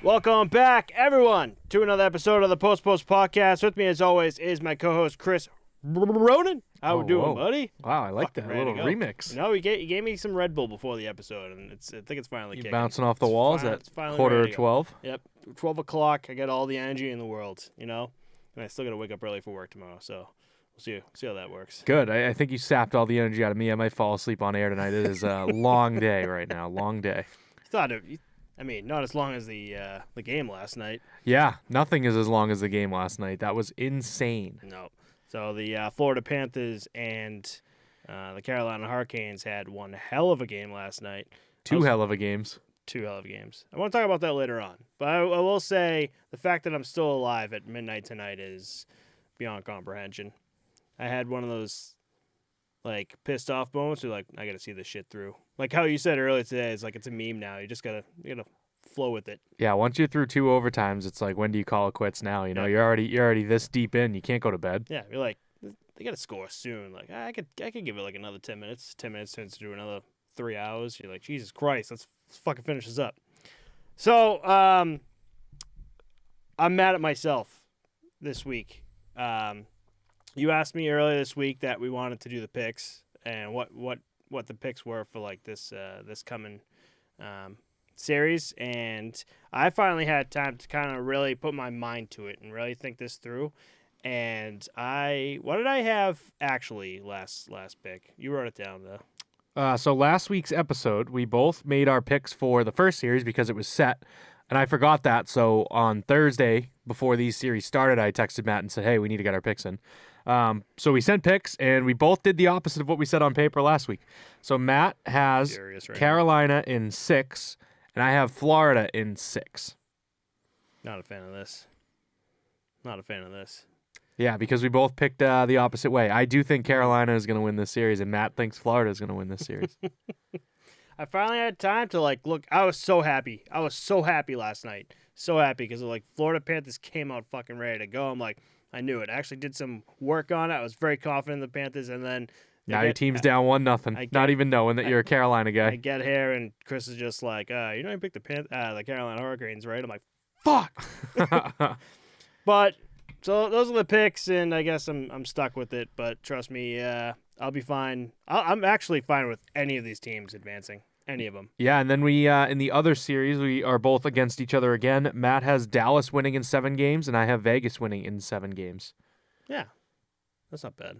Welcome back, everyone, to another episode of the Posttopostpod podcast. With me, as always, is my co-host, Chris Ronan. How we doing, buddy? Wow, I like that little remix. You know, you gave me some Red Bull before the episode, and I think it's finally kicking. Bouncing off the walls at quarter to 12? Yep, 12 o'clock. I got all the energy in the world, you know? And I still got to wake up early for work tomorrow, so we'll see how that works. Good. I think you sapped all the energy out of me. I might fall asleep on air tonight. It is a long day right now. Long day. Not as long as the game last night. Yeah, nothing is as long as the game last night. That was insane. No. So the Florida Panthers and the Carolina Hurricanes had one hell of a game last night. Two hell of a games. I want to talk about that later on. But I will say the fact that I'm still alive at midnight tonight is beyond comprehension. I had one of those pissed off moments where I got to see this shit through. Like how you said earlier today, it's like it's a meme now. You just gotta flow with it. Yeah, once you're through 2 overtimes, it's like, when do you call it quits now? You know, you're already this deep in. You can't go to bed. Yeah, you're like, they got to score soon. Like, I could give it another 10 minutes. 10 minutes turns into another 3 hours. You're like, Jesus Christ, let's fucking finish this up. So, I'm mad at myself this week. You asked me earlier this week that we wanted to do the picks and what the picks were for this coming series, and I finally had time to kind of really put my mind to it and really think this through. And what did I have actually last pick? You wrote it down though. So last week's episode, we both made our picks for the first series because it was set, and I forgot that. So on Thursday, before these series started, I texted Matt and said, hey, we need to get our picks in. So we sent picks, and we both did the opposite of what we said on paper last week. So Matt has Carolina in 6, and I have Florida in 6. Not a fan of this. Yeah, because we both picked the opposite way. I do think Carolina is going to win this series, and Matt thinks Florida is going to win this series. I finally had time to look. I was so happy. Last night. So happy because Florida Panthers came out fucking ready to go. I'm like, I knew it. I actually did some work on it. I was very confident in the Panthers, and then now your team's down 1-0. Not even knowing that you're a Carolina guy. I get here, and Chris is just like, you picked the Carolina Hurricanes, right? I'm like, fuck. But so those are the picks, and I guess I'm stuck with it. But trust me, I'll be fine. I'm actually fine with any of these teams advancing. Any of them. Yeah, and then we in the other series, we are both against each other again. Matt has Dallas winning in 7 games, and I have Vegas winning in 7 games. Yeah, that's not bad.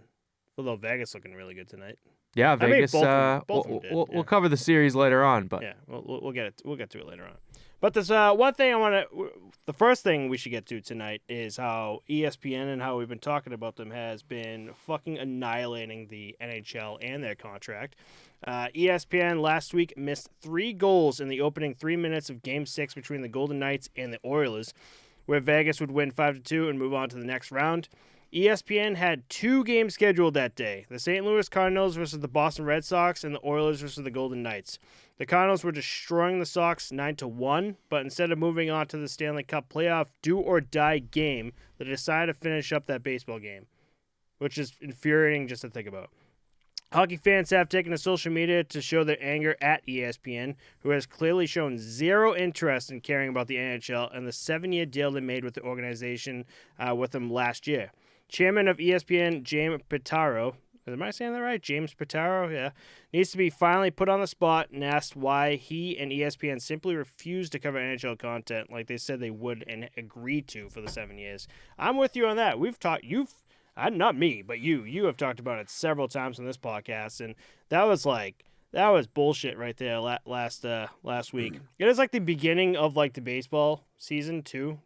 Although Vegas looking really good tonight. Yeah, Vegas. We'll cover the series later on, but yeah, we'll get it. We'll get to it later on. But there's one thing I want to. The first thing we should get to tonight is how ESPN and how we've been talking about them has been fucking annihilating the NHL and their contract. ESPN last week missed 3 goals in the opening 3 minutes of Game 6 between the Golden Knights and the Oilers, where Vegas would win 5-2 and move on to the next round. ESPN had 2 games scheduled that day, the St. Louis Cardinals versus the Boston Red Sox and the Oilers versus the Golden Knights. The Cardinals were destroying the Sox 9-1, but instead of moving on to the Stanley Cup playoff do-or-die game, they decided to finish up that baseball game, which is infuriating just to think about. Hockey fans have taken to social media to show their anger at ESPN, who has clearly shown zero interest in caring about the NHL and the 7-year deal they made with the organization with them last year. Chairman of ESPN, James Pitaro, am I saying that right? James Pitaro, yeah, needs to be finally put on the spot and asked why he and ESPN simply refused to cover NHL content like they said they would and agreed to for the 7 years. I'm with you on that. Not me, but you have talked about it several times on this podcast, and that was bullshit right there last week. It is the beginning of the baseball season too.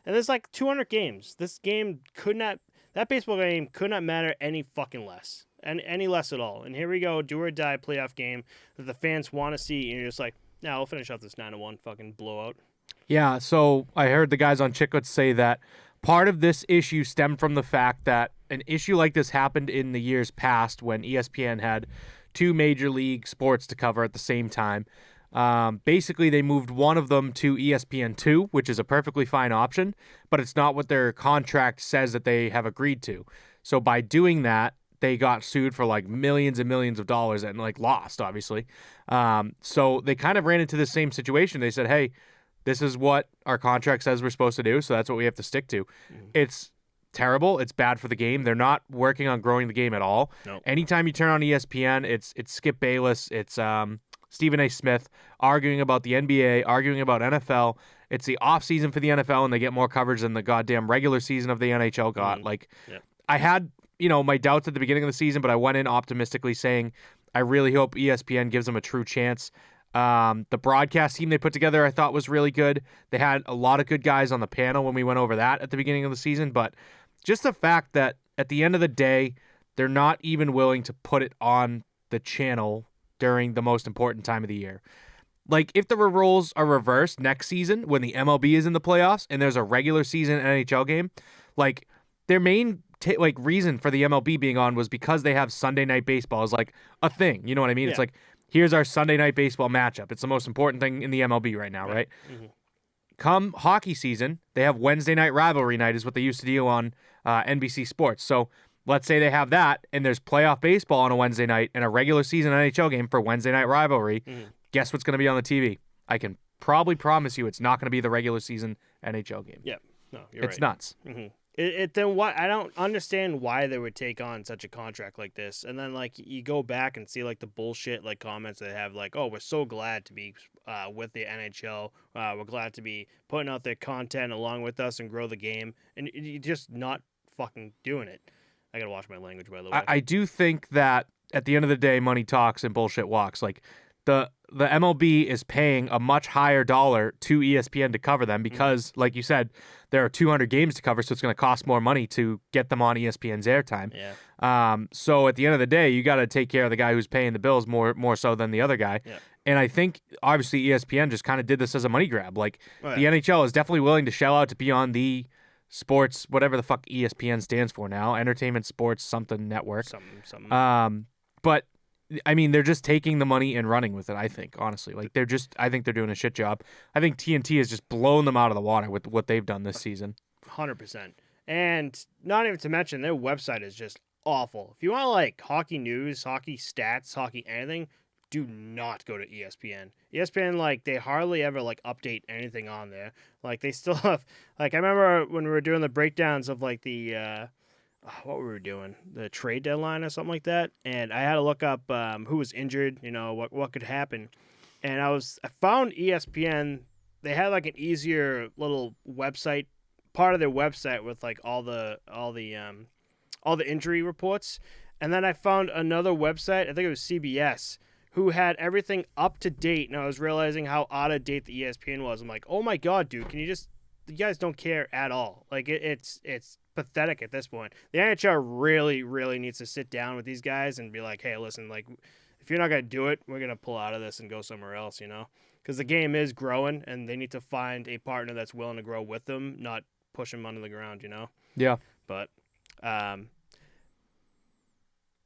And there's 200 games. That baseball game could not matter any fucking less, and any less at all. And here we go, do or die playoff game that the fans want to see, and you're just like, nah, we'll finish off this 9-1 fucking blowout. Yeah. So I heard the guys on Chicklets say that part of this issue stemmed from the fact that an issue like this happened in the years past when ESPN had 2 major league sports to cover at the same time. Basically, they moved one of them to ESPN2, which is a perfectly fine option, but it's not what their contract says that they have agreed to. So by doing that, they got sued for millions and millions of dollars and lost, obviously. So they kind of ran into the same situation. They said, hey, this is what our contract says we're supposed to do, so that's what we have to stick to. It's terrible. It's bad for the game. They're not working on growing the game at all. Nope. Anytime you turn on ESPN, it's Skip Bayless, it's Stephen A. Smith arguing about the NBA, arguing about NFL. It's the off season for the NFL, and they get more coverage than the goddamn regular season of the NHL got. I had my doubts at the beginning of the season, but I went in optimistically saying I really hope ESPN gives them a true chance. The broadcast team they put together I thought was really good. They had a lot of good guys on the panel when we went over that at the beginning of the season, but just the fact that at the end of the day, they're not even willing to put it on the channel during the most important time of the year. Like, if the roles are reversed next season when the MLB is in the playoffs and there's a regular season NHL game, like, their main reason for the MLB being on was because they have Sunday Night Baseball as like a thing. You know what I mean? Yeah. It's like, here's our Sunday Night Baseball matchup. It's the most important thing in the MLB right now, right? Mm-hmm. Come hockey season, they have Wednesday Night Rivalry Night is what they used to do on NBC Sports. So let's say they have that, and there's playoff baseball on a Wednesday night and a regular season NHL game for Wednesday Night Rivalry. Mm-hmm. Guess what's going to be on the TV? I can probably promise you it's not going to be the regular season NHL game. Yeah, no, you're right. It's nuts. Mm-hmm. Then what? I don't understand why they would take on such a contract like this, and then like you go back and see like the bullshit like comments they have like, oh, we're so glad to be with the NHL. We're glad to be putting out their content along with us and grow the game, and you're just not fucking doing it. I gotta watch my language, by the way. I do think that at the end of the day, money talks and bullshit walks. Like the MLB is paying a much higher dollar to ESPN to cover them because, like you said, there are 200 games to cover, so it's going to cost more money to get them on ESPN's airtime. Yeah. So at the end of the day, you got to take care of the guy who's paying the bills more so than the other guy. Yeah. And I think obviously ESPN just kind of did this as a money grab. Like the NHL is definitely willing to shell out to be on the sports, whatever the fuck ESPN stands for now, Entertainment Sports Something Network. Something. But I mean, they're just taking the money and running with it, I think, honestly. Like, I think they're doing a shit job. I think TNT has just blown them out of the water with what they've done this season. 100%. And not even to mention, their website is just awful. If you want, like, hockey news, hockey stats, hockey anything, do not go to ESPN. ESPN, like, they hardly ever, like, update anything on there. Like, they still have, like, I remember when we were doing the breakdowns of, like, the, what were we doing? The trade deadline or something like that. And I had to look up who was injured, what could happen. And I found ESPN. They had like an easier little website, part of their website with like all the injury reports. And then I found another website, I think it was CBS, who had everything up to date. And I was realizing how out of date the ESPN was. I'm like, oh my God, dude, you guys don't care at all. Like it's pathetic at this point. The NHL really, really needs to sit down with these guys and be like, hey, listen, like, if you're not going to do it, we're going to pull out of this and go somewhere else, because the game is growing and they need to find a partner that's willing to grow with them, not push them under the ground, Yeah. But we're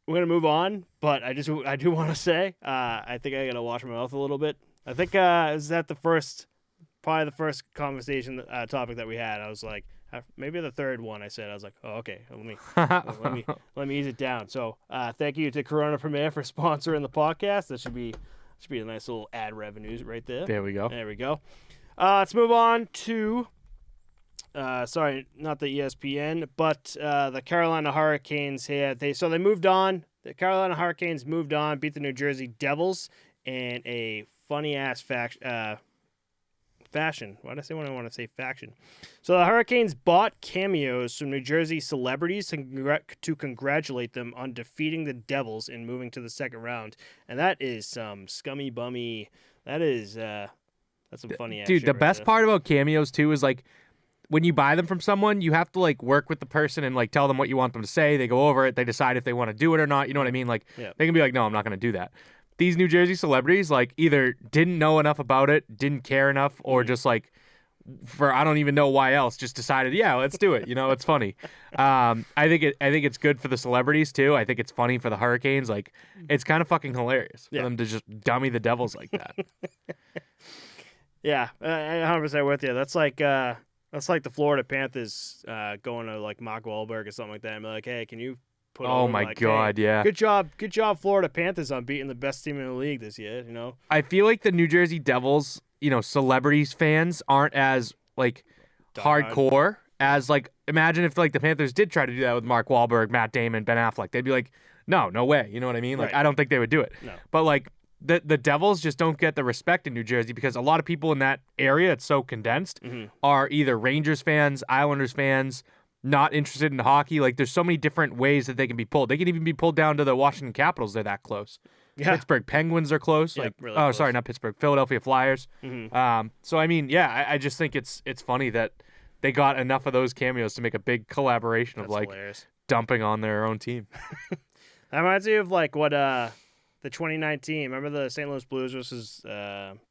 going to move on, but I do want to say, I think I got to wash my mouth a little bit. I think is that probably the first conversation topic that we had. I was like, maybe the third one I said, I was like, oh, okay, let me ease it down. So thank you to Corona Premier for sponsoring the podcast. That should be a nice little ad revenues right there. There we go. Let's move on to, sorry, not the ESPN, but the Carolina Hurricanes here. They moved on. The Carolina Hurricanes moved on, beat the New Jersey Devils in a funny-ass fashion. Why did I say when I want to say faction? So the Hurricanes bought cameos from New Jersey celebrities to congratulate them on defeating the Devils and moving to the second round. And that is some scummy bummy. That's some funny ass dude, shit the right best there. part about cameos too is like when you buy them from someone, you have to like work with the person and like tell them what you want them to say. They go over it, they decide if they want to do it or not. You know what I mean? Like They can be like, no, I'm not going to do that. These New Jersey celebrities like either didn't know enough about it, didn't care enough, or just like for I don't even know why else, just decided, yeah, let's do it. It's funny. I think it's good for the celebrities too. I think it's funny for the Hurricanes. Like it's kind of fucking hilarious for them to just dummy the Devils like that. Yeah, 100% with you. That's like the Florida Panthers going to like Mark Wahlberg or something like that and be like, hey, can you put oh my like, God, hey, yeah. Good job, Florida Panthers on beating the best team in the league this year, I feel like the New Jersey Devils, celebrities fans aren't as like hardcore as like imagine if like the Panthers did try to do that with Mark Wahlberg, Matt Damon, Ben Affleck. They'd be like, no way. You know what I mean? Like Right. I don't think they would do it. No. But like the Devils just don't get the respect in New Jersey because a lot of people in that area, it's so condensed, are either Rangers fans, Islanders fans, not interested in hockey. Like there's so many different ways that they can be pulled. They can even be pulled down to the Washington Capitals. They're that close. Yeah. Pittsburgh Penguins are close. Yeah, like really close. Sorry, not Pittsburgh. Philadelphia Flyers. So I mean, yeah, I just think it's funny that they got enough of those cameos to make a big collaboration of like hilarious. dumping on their own team. That reminds me of like what the 2019. Remember the St. Louis Blues versus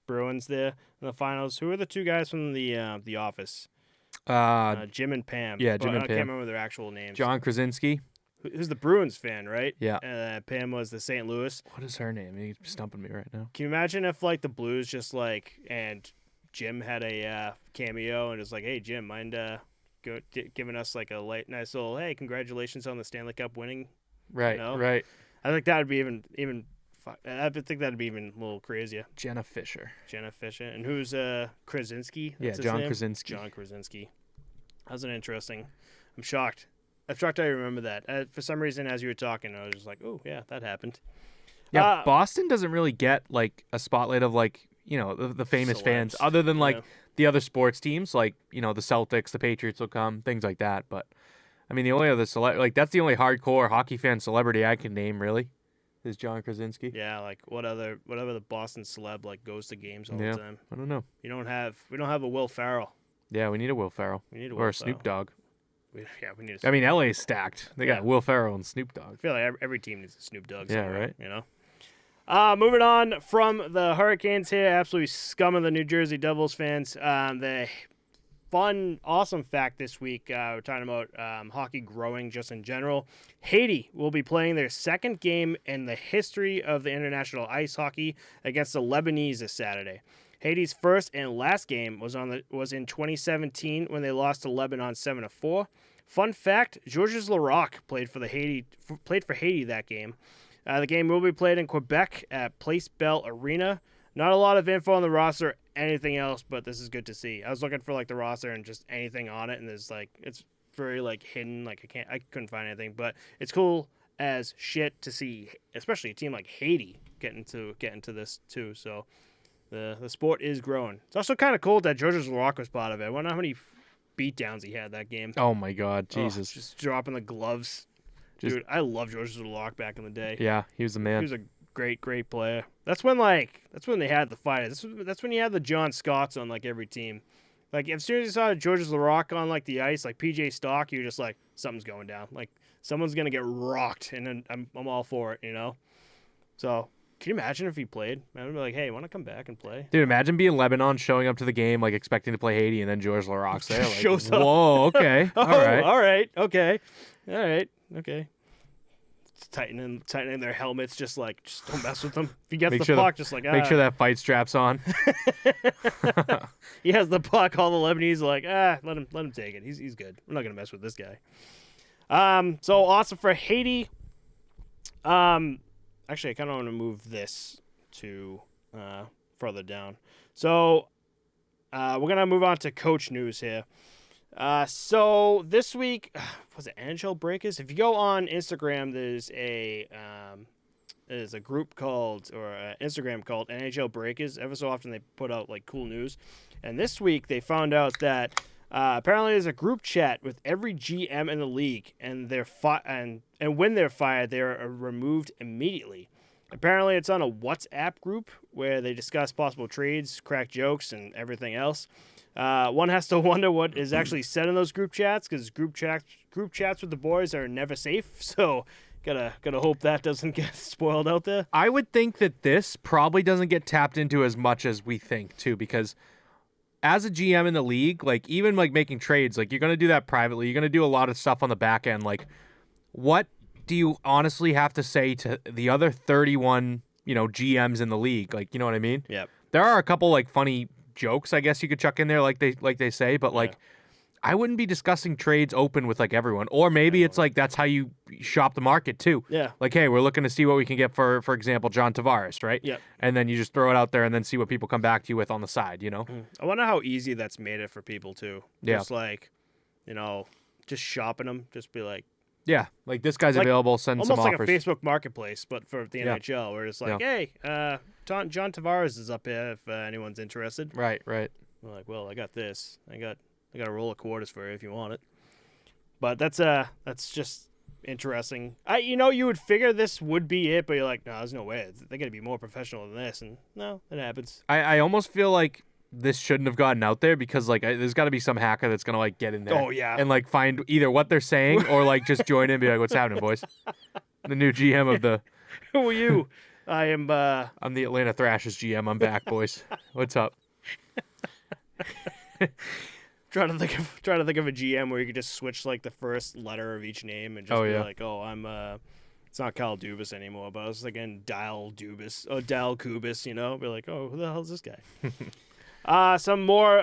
Bruins there in the finals? Who were the two guys from the Office? Jim and Pam. Yeah, Jim and I Pam. can't remember their actual names. John Krasinski. Who's the Bruins fan, right? Yeah. Pam was the St. Louis. What is her name? He's stumping me right now. Can you imagine if like the Blues just like and Jim had a cameo and it's like, hey Jim, mind giving us like a nice little hey, congratulations on the Stanley Cup winning. Right. You know? Right. I think that would be even. I think that'd be even a little crazier. Jenna Fisher. And who's Krasinski? Yeah, That's his John name? Krasinski. John Krasinski. That was an interesting. I'm shocked. I remember that. For some reason, as you were talking, I was just like, oh yeah, that happened. Yeah, Boston doesn't really get like a spotlight of like the famous fans Celebs. other than like the other sports teams like the Celtics, the Patriots will come, things like that. But I mean, the only other that's the only hardcore hockey fan celebrity I can name really is John Krasinski. Yeah, like whatever the Boston celeb like goes to games all the time. I don't know. We don't have a Will Ferrell. Yeah, we need a Will Ferrell. We need a or Will a Snoop Ferrell. Dogg. We need. I mean, LA's stacked. They got Will Ferrell and Snoop Dogg. I feel like every team needs a Snoop Dogg. Yeah, somewhere, right. You know. Moving on from the Hurricanes here, absolutely scum of the New Jersey Devils fans. The fun, awesome fact this week, we're talking about hockey growing just in general. Haiti will be playing their second game in the history of the international ice hockey against the Lebanese this Saturday. Haiti's first and last game was in 2017 when they lost to Lebanon 7-4. Fun fact: Georges Larac played for Haiti that game. The game will be played in Quebec at Place Bell Arena. Not a lot of info on the roster, anything else, but this is good to see. I was looking for like the roster and just anything on it, and there's like it's very like hidden. Like I couldn't find anything, but it's cool as shit to see, especially a team like Haiti get into this too. So the sport is growing. It's also kind of cool that Georges Larac was part of it. I wonder how many beatdowns he had that game. Oh my God, Jesus! Just dropping the gloves. Dude, I love Georges Larac back in the day. Yeah, he was the man. He was a great player. That's when they had the fighters. That's when you had the John Scotts on like every team. Like as soon as you saw Georges Larac on like the ice, like PJ Stock, you're just like something's going down. Like someone's gonna get rocked, and then I'm all for it, you know. So can you imagine if he played? I would be like, hey, want to come back and play? Dude, imagine being Lebanon, showing up to the game like expecting to play Haiti, and then Georges Laroc's there. Like, Shows up. Whoa, okay, all right, okay. Tightening their helmets, just don't mess with them. If he gets the puck, just like make sure that fight strap's on. He has the puck. All the Lebanese are like, let him take it. He's good. We're not gonna mess with this guy. So awesome for Haiti. Actually, I kind of want to move this to further down. So we're gonna move on to coach news here. So this week, was it NHL Breakers? If you go on Instagram, there's a group called, or an Instagram called NHL Breakers. Ever so often they put out like cool news. And this week they found out that apparently there's a group chat with every GM in the league, and and when they're fired, they're removed immediately. Apparently it's on a WhatsApp group where they discuss possible trades, crack jokes, and everything else. One has to wonder what is actually said in those group chats, because group chats with the boys are never safe. So gotta hope that doesn't get spoiled out there. I would think that this probably doesn't get tapped into as much as we think too, because as a GM in the league, like even like making trades, like you're gonna do that privately. You're gonna do a lot of stuff on the back end. Like, what do you honestly have to say to the other 31, GMs in the league? Like, you know what I mean? Yep. There are a couple like funny jokes, I guess you could chuck in there, like they say, but like I wouldn't be discussing trades open with like everyone. Or maybe it's like that's how you shop the market too. Yeah. Like, hey, we're looking to see what we can get for example, John Tavares, right? Yep. And then you just throw it out there and then see what people come back to you with on the side, you know? I wonder how easy that's made it for people too. Yeah. Just like, just shopping them. Just be like, Yeah, like this guy's Like, available, send some almost offers. like a Facebook Marketplace, but for the Yeah. NHL, where it's like, hey, John Tavares is up here if anyone's interested. Right. We're like, well, I got this. I got a roll of quarters for you if you want it. But that's just interesting. You would figure this would be it, but you're like, no, there's no way. They're gonna be more professional than this, and no, it happens. I almost feel like this shouldn't have gotten out there because like there's got to be some hacker that's gonna like get in there. Oh yeah. And like find either what they're saying or like just join in and be like, what's happening, boys? The new GM of the. Who are you? I am. I'm the Atlanta Thrashers GM. I'm back, boys. What's up? Trying to think of a GM where you could just switch like the first letter of each name and just be like, oh, I'm it's not Kyle Dubas anymore, but I was thinking Dial Dubas or Dial Kubis, be like, oh, who the hell is this guy? Some more.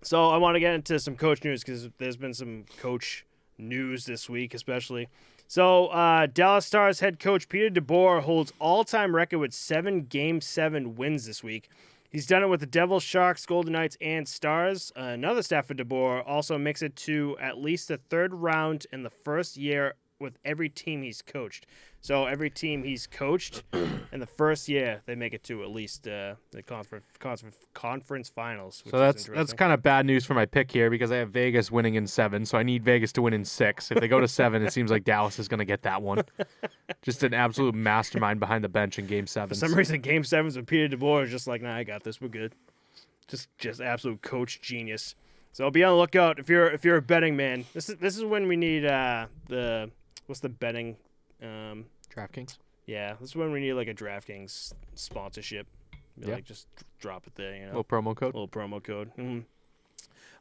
So I want to get into some coach news because there's been some coach news this week, especially. So Dallas Stars head coach Peter DeBoer holds all-time record with 7 Game 7 wins this week. He's done it with the Devils, Sharks, Golden Knights, and Stars. Another staff for DeBoer also makes it to at least the third round in the first year with every team he's coached. So every team he's coached in the first year, they make it to at least the conference finals. Which So that's kind of bad news for my pick here because I have Vegas winning in 7, so I need Vegas to win in 6. If they go to 7, it seems like Dallas is going to get that one. Just an absolute mastermind behind the bench in Game 7. For some reason, Game 7s with Peter DeBoer is just like, nah, I got this. We're good. Just absolute coach genius. So be on the lookout if you're a betting man. This is when we need what's the betting. DraftKings? Yeah, this is when we need like a DraftKings sponsorship. Yeah. Like just drop it there, Little promo code. Little promo code. Mm-hmm.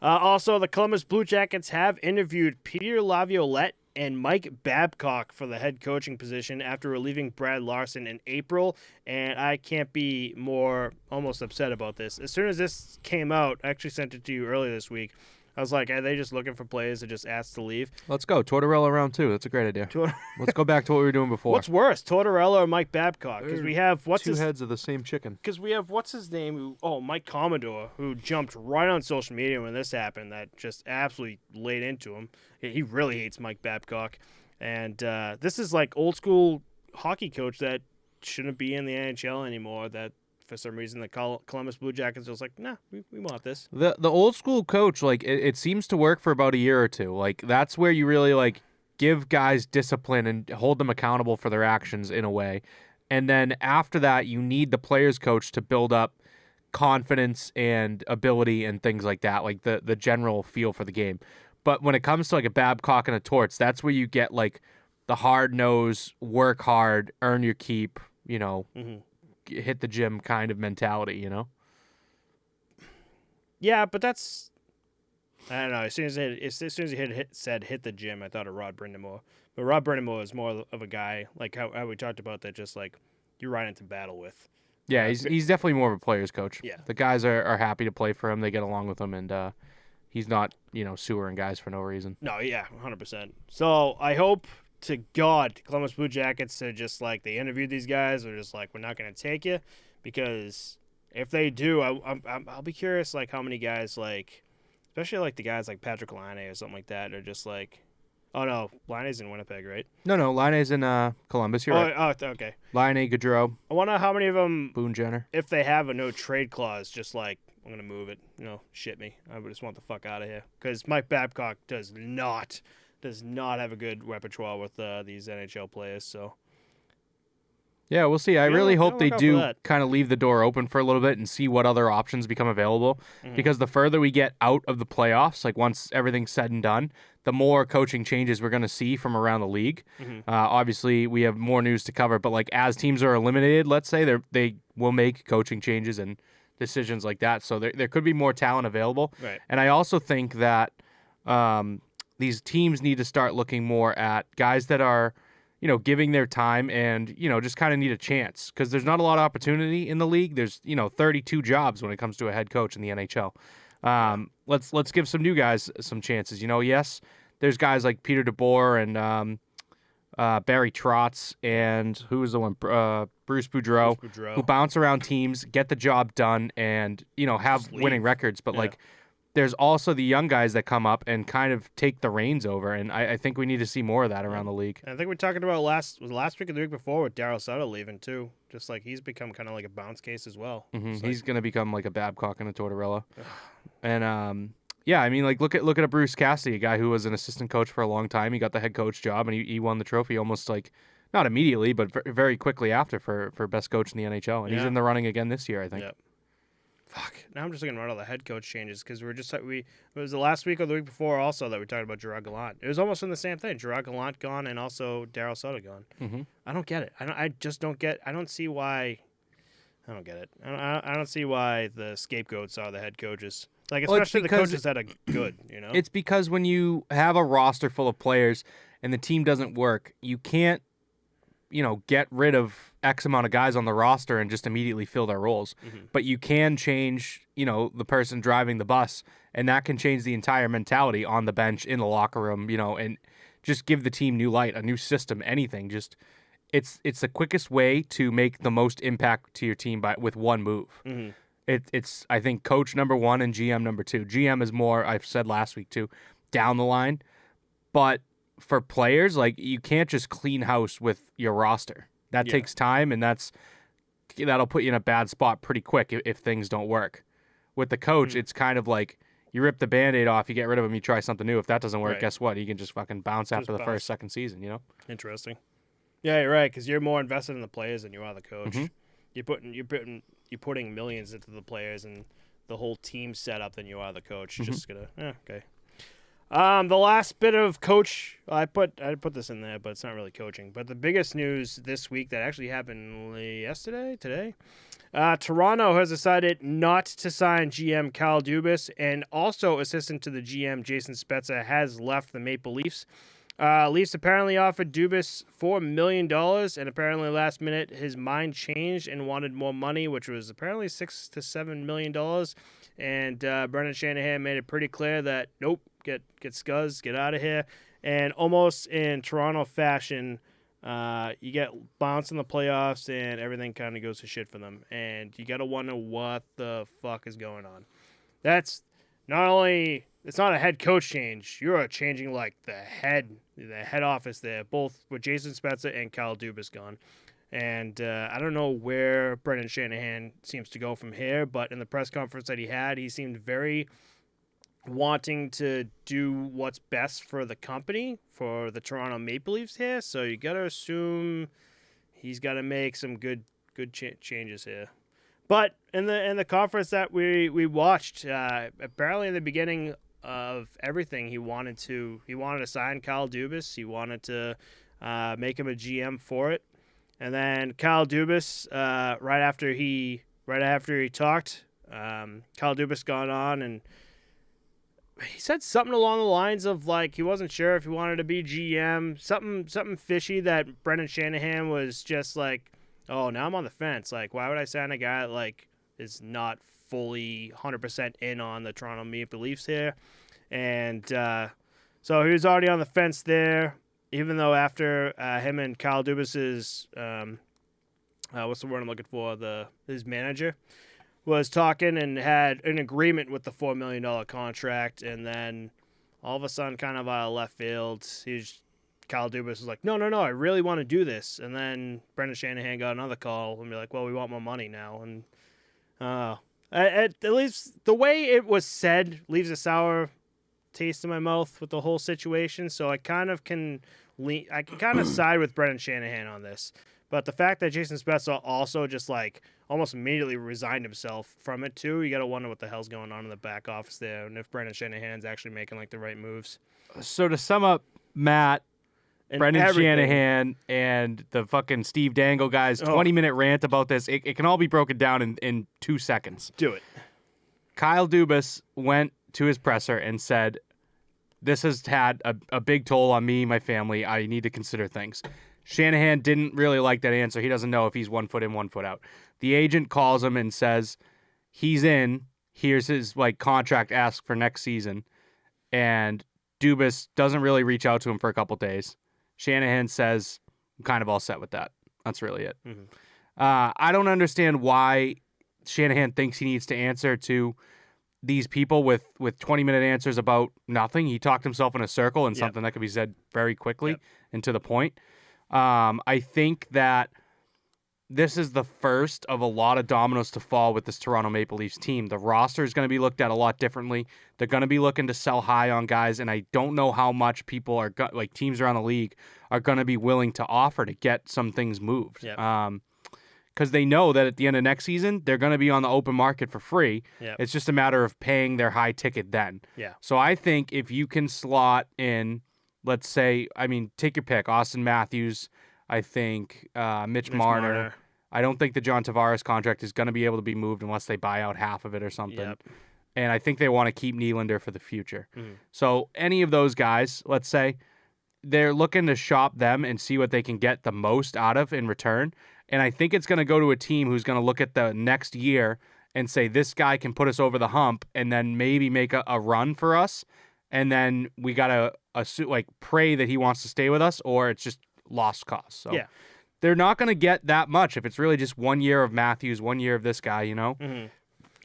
Also, the Columbus Blue Jackets have interviewed Peter Laviolette and Mike Babcock for the head coaching position after relieving Brad Larson in April, and I can't be more almost upset about this. As soon as this came out, I actually sent it to you earlier this week. I was like, are they just looking for players to just ask to leave? Let's go. Tortorella round 2. That's a great idea. Let's go back to what we were doing before. What's worse, Tortorella or Mike Babcock? Because we have two heads of the same chicken. Because we have what's his name? Mike Commodore, who jumped right on social media when this happened. That just absolutely laid into him. He really hates Mike Babcock, and this is like old school hockey coach that shouldn't be in the NHL anymore. That for some reason the Columbus Blue Jackets was like, nah, we want this. The old school coach, like it seems to work for about a year or two. Like that's where you really like give guys discipline and hold them accountable for their actions in a way. And then after that, you need the players coach to build up confidence and ability and things like that, like the general feel for the game. But when it comes to like a Babcock and a Torts, that's where you get like the hard nose, work hard, earn your keep, hit the gym kind of mentality, Yeah, but that's I don't know. As soon as he said hit the gym, I thought of Rod Brindamore. But Rod Brindamore is more of a guy like how we talked about that, just like you ride into battle with. Yeah, he's definitely more of a player's coach. Yeah, the guys are happy to play for him. They get along with him, and he's not sewering guys for no reason. No, yeah, 100%. So I hope to God Columbus Blue Jackets are just like they interviewed these guys. They're just like, we're not going to take you, because if they do, I'll be curious like how many guys, like especially like the guys like Patrick Laine or something like that, are just like, oh no, Laine's in Winnipeg, right? No, Laine's in Columbus. You're right. Oh, okay. Laine, Gaudreau. I wonder how many of them, Boone Jenner, if they have a no trade clause, just like, I'm gonna move it. Shit me. I just want the fuck out of here, because Mike Babcock does not have a good repertoire with these NHL players. So yeah, we'll see. I really hope they look out do for that. kind of leave the door open for a little bit and see what other options become available. Because the further we get out of the playoffs, like once everything's said and done, the more coaching changes we're going to see from around the league. Obviously, we have more news to cover, but like as teams are eliminated, let's say they will make coaching changes and decisions like that. So there could be more talent available. Right. And I also think that these teams need to start looking more at guys that are, giving their time and, just kind of need a chance, because there's not a lot of opportunity in the league. There's, 32 jobs when it comes to a head coach in the NHL. Let's give some new guys some chances. Yes, there's guys like Peter DeBoer and Barry Trotz and who was the one? Bruce Boudreau, who bounce around teams, get the job done, and have winning records. But there's also the young guys that come up and kind of take the reins over, and I think we need to see more of that around the league. I think we talked about last week or the week before with Daryl Sutter leaving too. Just like he's become kind of like a bounce case as well. Mm-hmm. He's gonna become like a Babcock and a Tortorella, and yeah, I mean, like look at a Bruce Cassidy, a guy who was an assistant coach for a long time. He got the head coach job and he won the trophy almost like not immediately, but very quickly after for best coach in the NHL, and he's in the running again this year, I think. Yep. Fuck. Now I'm just looking at all the head coach changes because it was the last week or the week before also that we talked about Gerard Gallant. It was almost in the same thing. Gerard Gallant gone and also Daryl Sutter gone. Mm-hmm. I don't get it. I just don't get. I don't see why. I don't get it. I don't see why the scapegoats are the head coaches. Like especially the coaches that are good. It's because when you have a roster full of players and the team doesn't work, you can't get rid of X amount of guys on the roster and just immediately fill their roles. Mm-hmm. But you can change, the person driving the bus, and that can change the entire mentality on the bench, in the locker room, and just give the team new light, a new system, anything. Just it's the quickest way to make the most impact to your team with one move. Mm-hmm. It's I think coach number 1 and GM number 2. GM is more, I've said last week too, down the line, but for players, like you can't just clean house with your roster. That takes time, and that'll put you in a bad spot pretty quick if things don't work. With the coach, it's kind of like you rip the Band-Aid off, you get rid of him, you try something new. If that doesn't work, guess what? You can just fucking bounce after the first, second season, Interesting. Yeah, you're right, because you're more invested in the players than you are the coach. Mm-hmm. You're putting millions into the players and the whole team setup than you are the coach. Mm-hmm. Just okay. The last bit of coach, I put this in there, but it's not really coaching. But the biggest news this week that actually happened today, Toronto has decided not to sign GM Kyle Dubas, and also assistant to the GM Jason Spezza has left the Maple Leafs. Leafs apparently offered Dubas $4 million, and apparently last minute his mind changed and wanted more money, which was apparently $6 to $7 million. And Brendan Shanahan made it pretty clear that nope, get scuzz, get out of here. And almost in Toronto fashion, you get bounced in the playoffs and everything kind of goes to shit for them. And you got to wonder what the fuck is going on. That's not only, it's not a head coach change, you're changing like the head office there, both with Jason Spezza and Kyle Dubas gone. And I don't know where Brendan Shanahan seems to go from here, but in the press conference that he had, he seemed very wanting to do what's best for the company, for the Toronto Maple Leafs here. So you got to assume he's got to make some good changes here. But in the conference that we watched, apparently in the beginning of everything, he wanted to sign Kyle Dubas. He wanted to make him a GM for it. And then Kyle Dubas, right after he talked, Kyle Dubas got on and he said something along the lines of like he wasn't sure if he wanted to be GM, something fishy that Brendan Shanahan was just like, oh, now I'm on the fence. Like, why would I sign a guy that like is not fully 100% in on the Toronto Maple Leafs here? And so he was already on the fence there. Even though after him and Kyle Dubas's, what's the word I'm looking for? His manager was talking and had an agreement with the $4 million contract, and then all of a sudden, kind of out of left field, Kyle Dubas was like, no, I really want to do this. And then Brendan Shanahan got another call and be like, well, we want more money now. And at least the way it was said leaves a sour taste in my mouth with the whole situation. So I kind of can side with Brendan Shanahan on this. But the fact that Jason Spezza also just like almost immediately resigned himself from it too, you got to wonder what the hell's going on in the back office there, and if Brendan Shanahan's actually making like the right moves. So to sum up, Matt, and Brendan Shanahan and the fucking Steve Dangle guys, 20-minute rant about this, it can all be broken down in 2 seconds. Do it. Kyle Dubas went to his presser and said, this has had a big toll on me, my family. I need to consider things. Shanahan didn't really like that answer. He doesn't know if he's 1 foot in, 1 foot out. The agent calls him and says he's in. here's his contract ask for next season, and Dubas doesn't really reach out to him for a couple days. Shanahan says, I'm kind of all set with that. That's really it. Mm-hmm. I don't understand why Shanahan thinks he needs to answer to these people with 20-minute answers about nothing. He talked himself in a circle and something that could be said very quickly and to the point. I think that this is the first of a lot of dominoes to fall with this Toronto Maple Leafs team. The roster is going to be looked at a lot differently. They're going to be looking to sell high on guys, and I don't know how much people are teams around the league are going to be willing to offer to get some things moved. Because they know that at the end of next season, they're going to be on the open market for free. It's just a matter of paying their high ticket then. So I think if you can slot in, let's say, take your pick, Austin Matthews, I think Mitch Marner. I don't think the John Tavares contract is going to be able to be moved unless they buy out half of it or something. And I think they want to keep Nylander for the future. So any of those guys, let's say, they're looking to shop them and see what they can get the most out of in return. And I think it's going to go to a team who's going to look at the next year and say, this guy can put us over the hump and then maybe make a run for us. And then we got to pray that he wants to stay with us, or it's just lost cause. So they're not going to get that much if it's really just 1 year of Matthews, 1 year of this guy,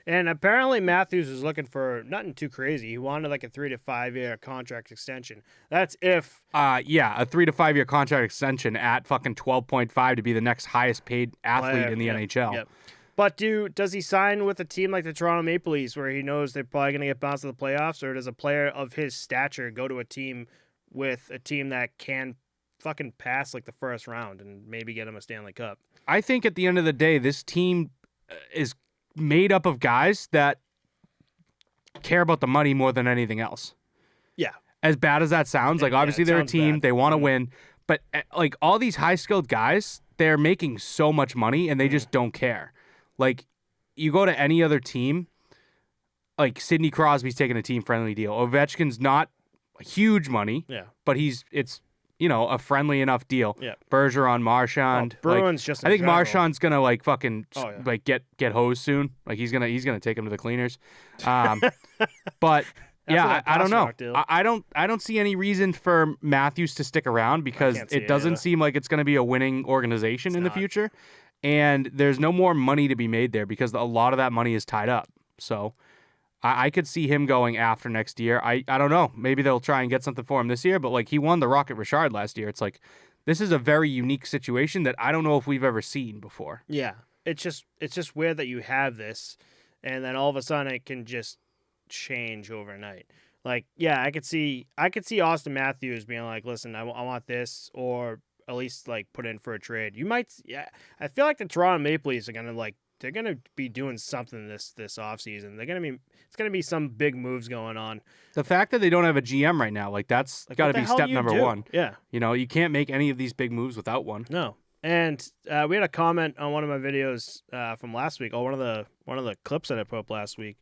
And apparently Matthews was looking for nothing too crazy. He wanted a 3 to 5 year contract extension. That's if a 3 to 5 year contract extension at fucking 12.5 to be the next highest paid athlete in the NHL. But does he sign with a team like the Toronto Maple Leafs where he knows they're probably going to get bounced to the playoffs, or does a player of his stature go to a team with a team that can fucking pass the first round and maybe get him a Stanley Cup? I think at the end of the day, this team is made up of guys that care about the money more than anything else. As bad as that sounds, obviously they're a team, they want to win, but all these high-skilled guys, they're making so much money and they just don't care. You go to any other team, Sidney Crosby's taking a team-friendly deal. Ovechkin's not huge money, but it's a friendly enough deal. Bergeron, Marchand. Bruins just. I think Marchand's gonna fucking get hosed soon. He's gonna take him to the cleaners. But I don't know. I don't see any reason for Matthews to stick around because it doesn't seem like it's gonna be a winning organization in the future, and there's no more money to be made there because a lot of that money is tied up. So I could see him going after next year. I don't know. Maybe they'll try and get something for him this year, but he won the Rocket Richard last year. It's this is a very unique situation that I don't know if we've ever seen before. It's just weird that you have this, and then all of a sudden it can just change overnight. I could see Austin Matthews being listen, I want this, or at least put in for a trade. You might, I feel like the Toronto Maple Leafs are gonna they're gonna be doing something this offseason. It's gonna be some big moves going on. The fact that they don't have a GM right now, that's got to be step number one. You can't make any of these big moves without one. No. And we had a comment on one of my videos from last week, or one of the clips that I put up last week,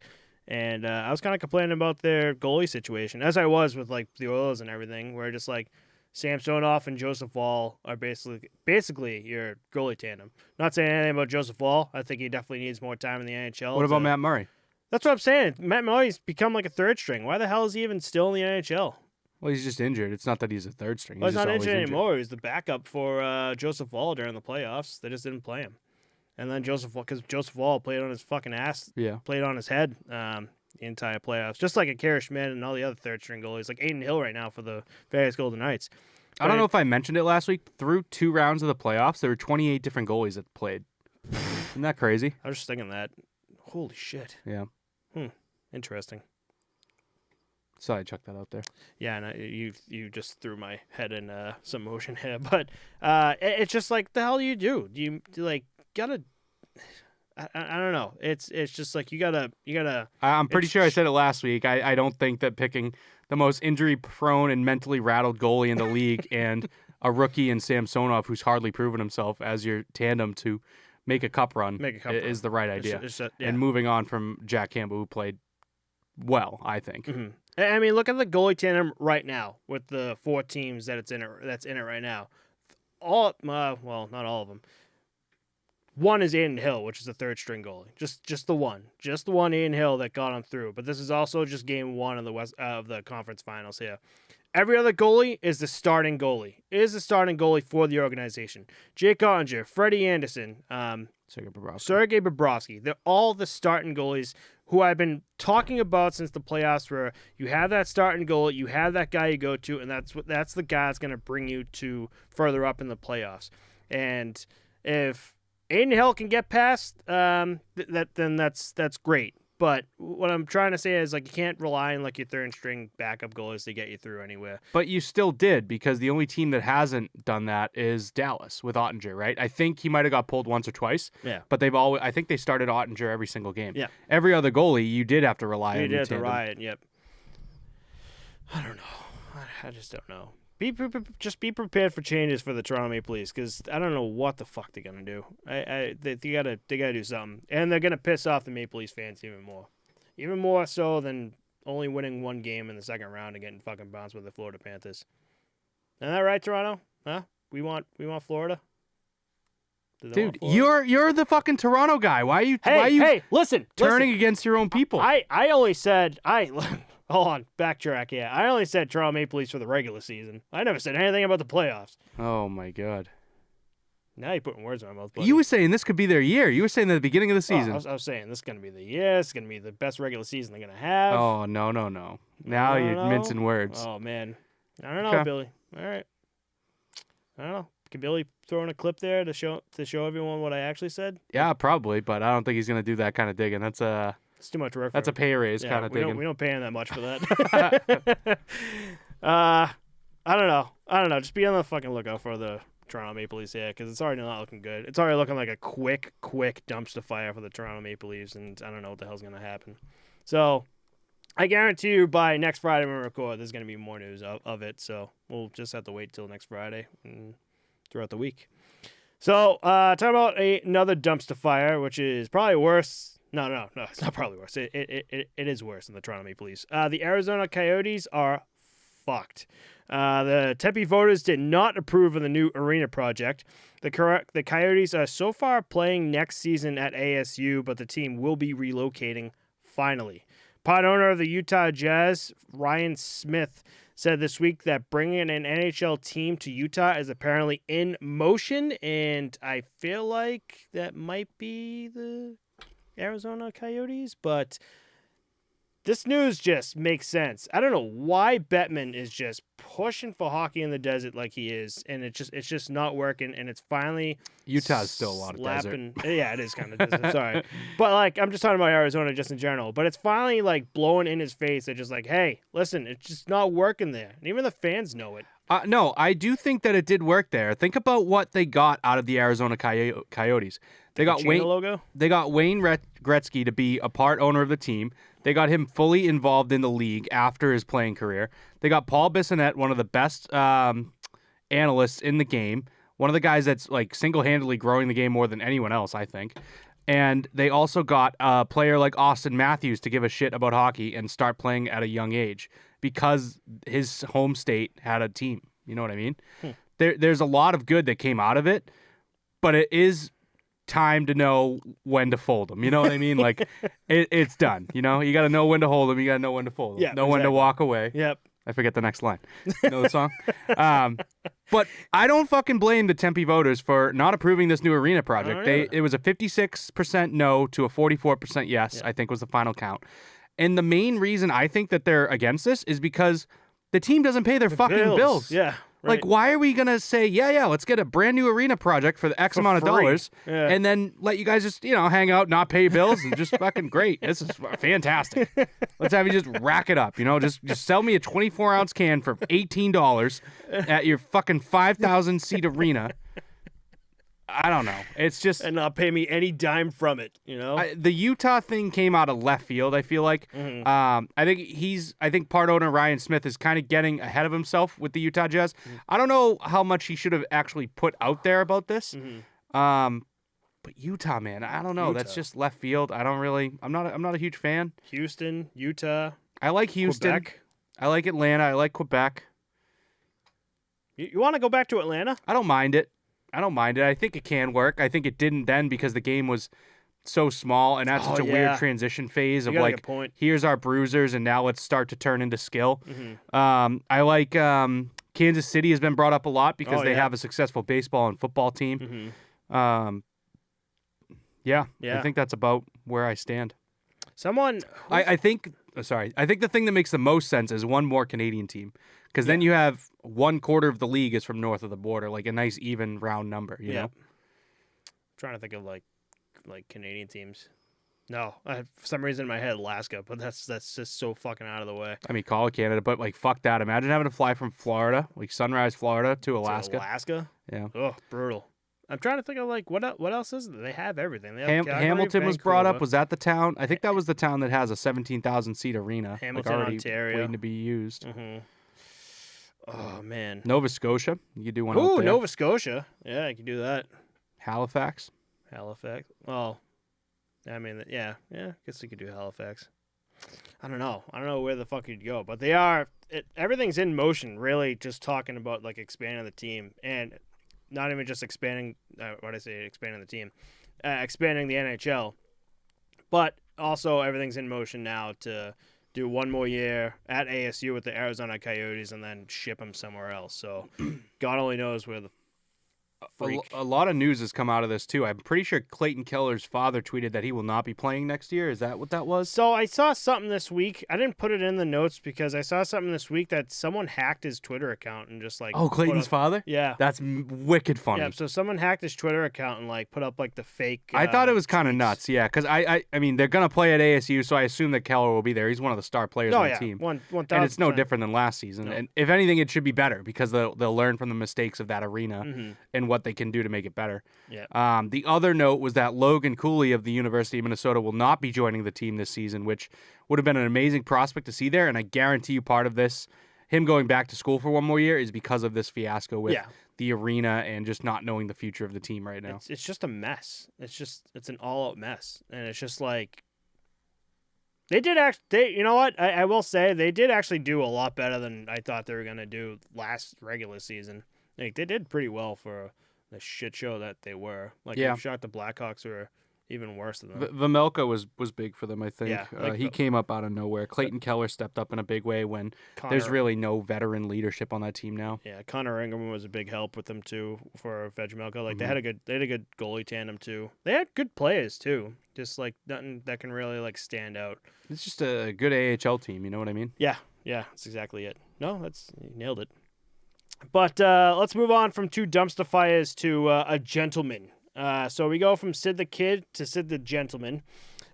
and I was kind of complaining about their goalie situation, as I was with the Oilers and everything, where just Samsonov and Joseph Woll are basically your goalie tandem. Not saying anything about Joseph Woll. I think he definitely needs more time in the NHL. What about Matt Murray? That's what I'm saying. Matt Murray's become a third string. Why the hell is he even still in the NHL? Well, he's just injured. It's not that he's a third string. He's not injured anymore. He was the backup for Joseph Woll during the playoffs. They just didn't play him. And then Joseph Woll played on his fucking ass. Played on his head the entire playoffs. Just like a Kara Schmidt and all the other third string goalies, like Aiden Hill right now for the Vegas Golden Knights. I don't know if I mentioned it last week. Through 2 rounds of the playoffs, there were 28 different goalies that played. Isn't that crazy? I was just thinking that. Holy shit. Yeah. Interesting. Sorry, I chucked that out there. Yeah, and you just threw my head in some motion here, but it's just the hell do you do? Do you gotta? I don't know. It's just you gotta. I'm pretty sure I said it last week. I don't think that picking the most injury-prone and mentally rattled goalie in the league and a rookie in Samsonov who's hardly proven himself as your tandem to make a cup run is the right idea. And moving on from Jack Campbell, who played well, I think. Mm-hmm. I mean, look at the goalie tandem right now with the 4 teams that's in it right now. Well, not all of them. One is Aiden Hill, which is the third string goalie. Just the one Aiden Hill that got him through. But this is also just game one of the conference finals here. Every other goalie is the starting goalie. Is the starting goalie for the organization. Jake Ottinger, Freddie Anderson, Sergei Bobrovsky. They're all the starting goalies who I've been talking about since the playoffs, where you have that starting goalie, you have that guy you go to, and that's the guy that's going to bring you to further up in the playoffs. And if Aiden Hill can get past then that's great. But what I'm trying to say is, like, you can't rely on, like, your third string backup goalies to get you through anywhere. But you still did, because the only team that hasn't done that is Dallas with Ottinger, right? I think he might have got pulled once or twice. Yeah. But I think they started Ottinger every single game. Yeah. Every other goalie, you did have to rely on. You did have to rely on, yep. I don't know. I just don't know. Just be prepared for changes for the Toronto Maple Leafs, because I don't know what the fuck they're gonna do. They gotta do something, and they're gonna piss off the Maple Leafs fans even more so than only winning one game in the second round and getting fucking bounced with the Florida Panthers. Isn't that right, Toronto? Huh? We want Florida. Dude, you're the fucking Toronto guy. Why are you listen, turning against your own people? I only said hold on, backtrack. Yeah, I only said Toronto Maple Leafs for the regular season. I never said anything about the playoffs. Oh my god! Now you're putting words in my mouth, buddy. You were saying this could be their year. You were saying at the beginning of the season. I was saying this is going to be the year. It's going to be the best regular season they're going to have. Oh no! Now you're mincing words. Oh man, I don't know, Okay. Billy. All right, I don't know. Can Billy throw in a clip there to show everyone what I actually said? Yeah, probably, but I don't think he's gonna do that kind of digging. It's too much work. That's a pay raise kind of digging. We don't pay him that much for that. I don't know. Just be on the fucking lookout for the Toronto Maple Leafs here, because it's already not looking good. It's already looking like a quick dumpster fire for the Toronto Maple Leafs, and I don't know what the hell's gonna happen. So I guarantee you by next Friday when we record, there's gonna be more news of it. So we'll just have to wait till next Friday and throughout the week. So talk about another dumpster fire, which is probably worse. No, it's not probably worse. It is worse than the Toronto Maple Leafs. The Arizona Coyotes are fucked. The Tempe voters did not approve of the new arena project. The Coyotes are so far playing next season at ASU, but the team will be relocating finally. Part owner of the Utah Jazz, Ryan Smith, said this week that bringing an NHL team to Utah is apparently in motion, and I feel like that might be the Arizona Coyotes, but this news just makes sense. I don't know why Bettman is just pushing for hockey in the desert like he is, and it's just not working, and it's finally Utah's still a lot of desert. Yeah, it is kind of desert. Sorry. But like, I'm just talking about Arizona just in general, but it's finally like blowing in his face. They're just like, hey, listen, it's just not working there. And even the fans know it. No, I do think that it did work there. Think about what they got out of the Arizona Coyotes. They got Wayne logo? They got Wayne Gretzky to be a part owner of the team. They got him fully involved in the league after his playing career. They got Paul Bissonnette, one of the best analysts in the game, one of the guys that's like single-handedly growing the game more than anyone else, I think. And they also got a player like Austin Matthews to give a shit about hockey and start playing at a young age because his home state had a team. You know what I mean? There's a lot of good that came out of it, but it is time to know when to fold them. You know what I mean? Like, it's done. You know, you got to know when to hold them. You got to know when to fold them. Yeah, know when to walk away. Yep. I forget the next line. You know the song? But I don't fucking blame the Tempe voters for not approving this new arena project. It was a 56% no to a 44% yes, I think was the final count. And the main reason I think that they're against this is because the team doesn't pay their fucking bills. Yeah. Right. Like, why are we going to say, yeah, let's get a brand new arena project for the X amount of dollars and then let you guys just, hang out, not pay your bills and just fucking great. This is fantastic. Let's have you just rack it up, just sell me a 24-ounce can for $18 at your fucking 5,000-seat arena. I don't know. It's just... And not pay me any dime from it, the Utah thing came out of left field, I feel like. Mm-hmm. I think part owner Ryan Smith is kind of getting ahead of himself with the Utah Jazz. Mm-hmm. I don't know how much he should have actually put out there about this. Mm-hmm. But Utah, man, I don't know. That's just left field. I'm not a huge fan. Houston, Utah. I like Houston. Quebec. I like Atlanta. I like Quebec. You want to go back to Atlanta? I don't mind it. I don't mind it. I think it can work. I think it didn't then because the game was so small and at such a weird transition phase of like, here's our bruisers and now let's start to turn into skill. I like Kansas City has been brought up a lot because they have a successful baseball and football team. I think that's about where I stand. I think the thing that makes the most sense is one more Canadian team, because then you have 1/4 of the league is from north of the border, like a nice even round number. You know, I'm trying to think of like Canadian teams. No, I have, for some reason in my head Alaska, but that's just so fucking out of the way. I mean, call it Canada, but like fuck that. Imagine having to fly from Florida, like Sunrise, Florida, to Alaska. Yeah. Oh, brutal. I'm trying to think of like what else is it? They have everything. They have Hamilton was brought up. Was that the town? I think that was the town that has a 17,000 seat arena. Hamilton, already Ontario, waiting to be used. Oh man, Nova Scotia. You could do one. Oh, Nova Scotia. Yeah, you could do that. Halifax. Well, I mean, yeah. I guess you could do Halifax. I don't know where the fuck you'd go, but they are. Everything's in motion. Really, just talking about like expanding the team and. Not even just expanding, expanding the team, expanding the NHL, but also everything's in motion now to do one more year at ASU with the Arizona Coyotes and then ship them somewhere else. So God only knows where the freak. A lot of news has come out of this too. I'm pretty sure Clayton Keller's father tweeted that he will not be playing next year. Is that what that was? So I saw something this week. I didn't put it in the notes because I saw something this week that someone hacked his Twitter account and just like Clayton's father? Yeah. That's wicked funny. Yeah, so someone hacked his Twitter account and like put up like the fake I thought it was kind of nuts, yeah, because I mean they're going to play at ASU, so I assume that Keller will be there. He's one of the star players on the team. 1,000%. And it's no different than last season. No. And if anything, it should be better because they'll learn from the mistakes of that arena and what they can do to make it better. Yeah. The other note was that Logan Cooley of the University of Minnesota will not be joining the team this season, which would have been an amazing prospect to see there. And I guarantee you part of this, him going back to school for one more year, is because of this fiasco with the arena and just not knowing the future of the team right now. It's just a mess. It's an all-out mess. And it's just like, you know what? I will say they did actually do a lot better than I thought they were going to do last regular season. Like, they did pretty well for the shit show that they were. Like, I'm shocked the Blackhawks were even worse than them. Vejmelka was big for them, I think. Yeah, he came up out of nowhere. Clayton Keller stepped up in a big way when there's really no veteran leadership on that team now. Yeah, Connor Ingram was a big help with them too for Vejmelka. Like they had a good goalie tandem too. They had good players too. Just like nothing that can really like stand out. It's just a good AHL team. You know what I mean? Yeah, that's exactly it. No, you nailed it. But let's move on from two dumpster fires to a gentleman. So we go from Sid the Kid to Sid the Gentleman.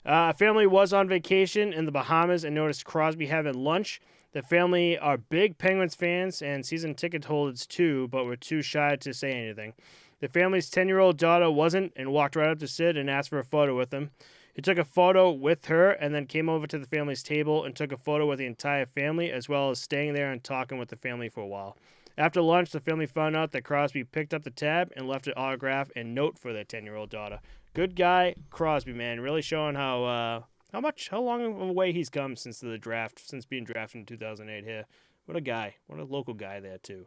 A family was on vacation in the Bahamas and noticed Crosby having lunch. The family are big Penguins fans and season ticket holders too, but were too shy to say anything. The family's 10-year-old daughter wasn't and walked right up to Sid and asked for a photo with him. He took a photo with her and then came over to the family's table and took a photo with the entire family, as well as staying there and talking with the family for a while. After lunch, the family found out that Crosby picked up the tab and left an autograph and note for their 10-year-old daughter. Good guy, Crosby, man. Really showing how long of a way he's come since the draft, since being drafted in 2008 here. What a guy. What a local guy there, too.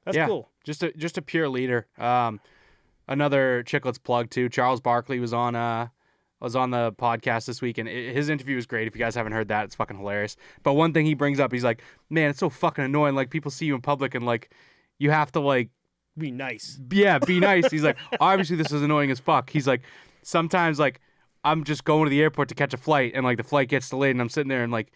That's cool. Just a pure leader. Another Chicklets plug, too. Charles Barkley was on the podcast this week, and his interview was great. If you guys haven't heard that, it's fucking hilarious. But one thing he brings up, he's like, man, it's so fucking annoying. Like, people see you in public, and, like, you have to, like... Be nice. Yeah, be nice. He's like, obviously this is annoying as fuck. He's like, sometimes, like, I'm just going to the airport to catch a flight, and, like, the flight gets delayed, and I'm sitting there, and, like,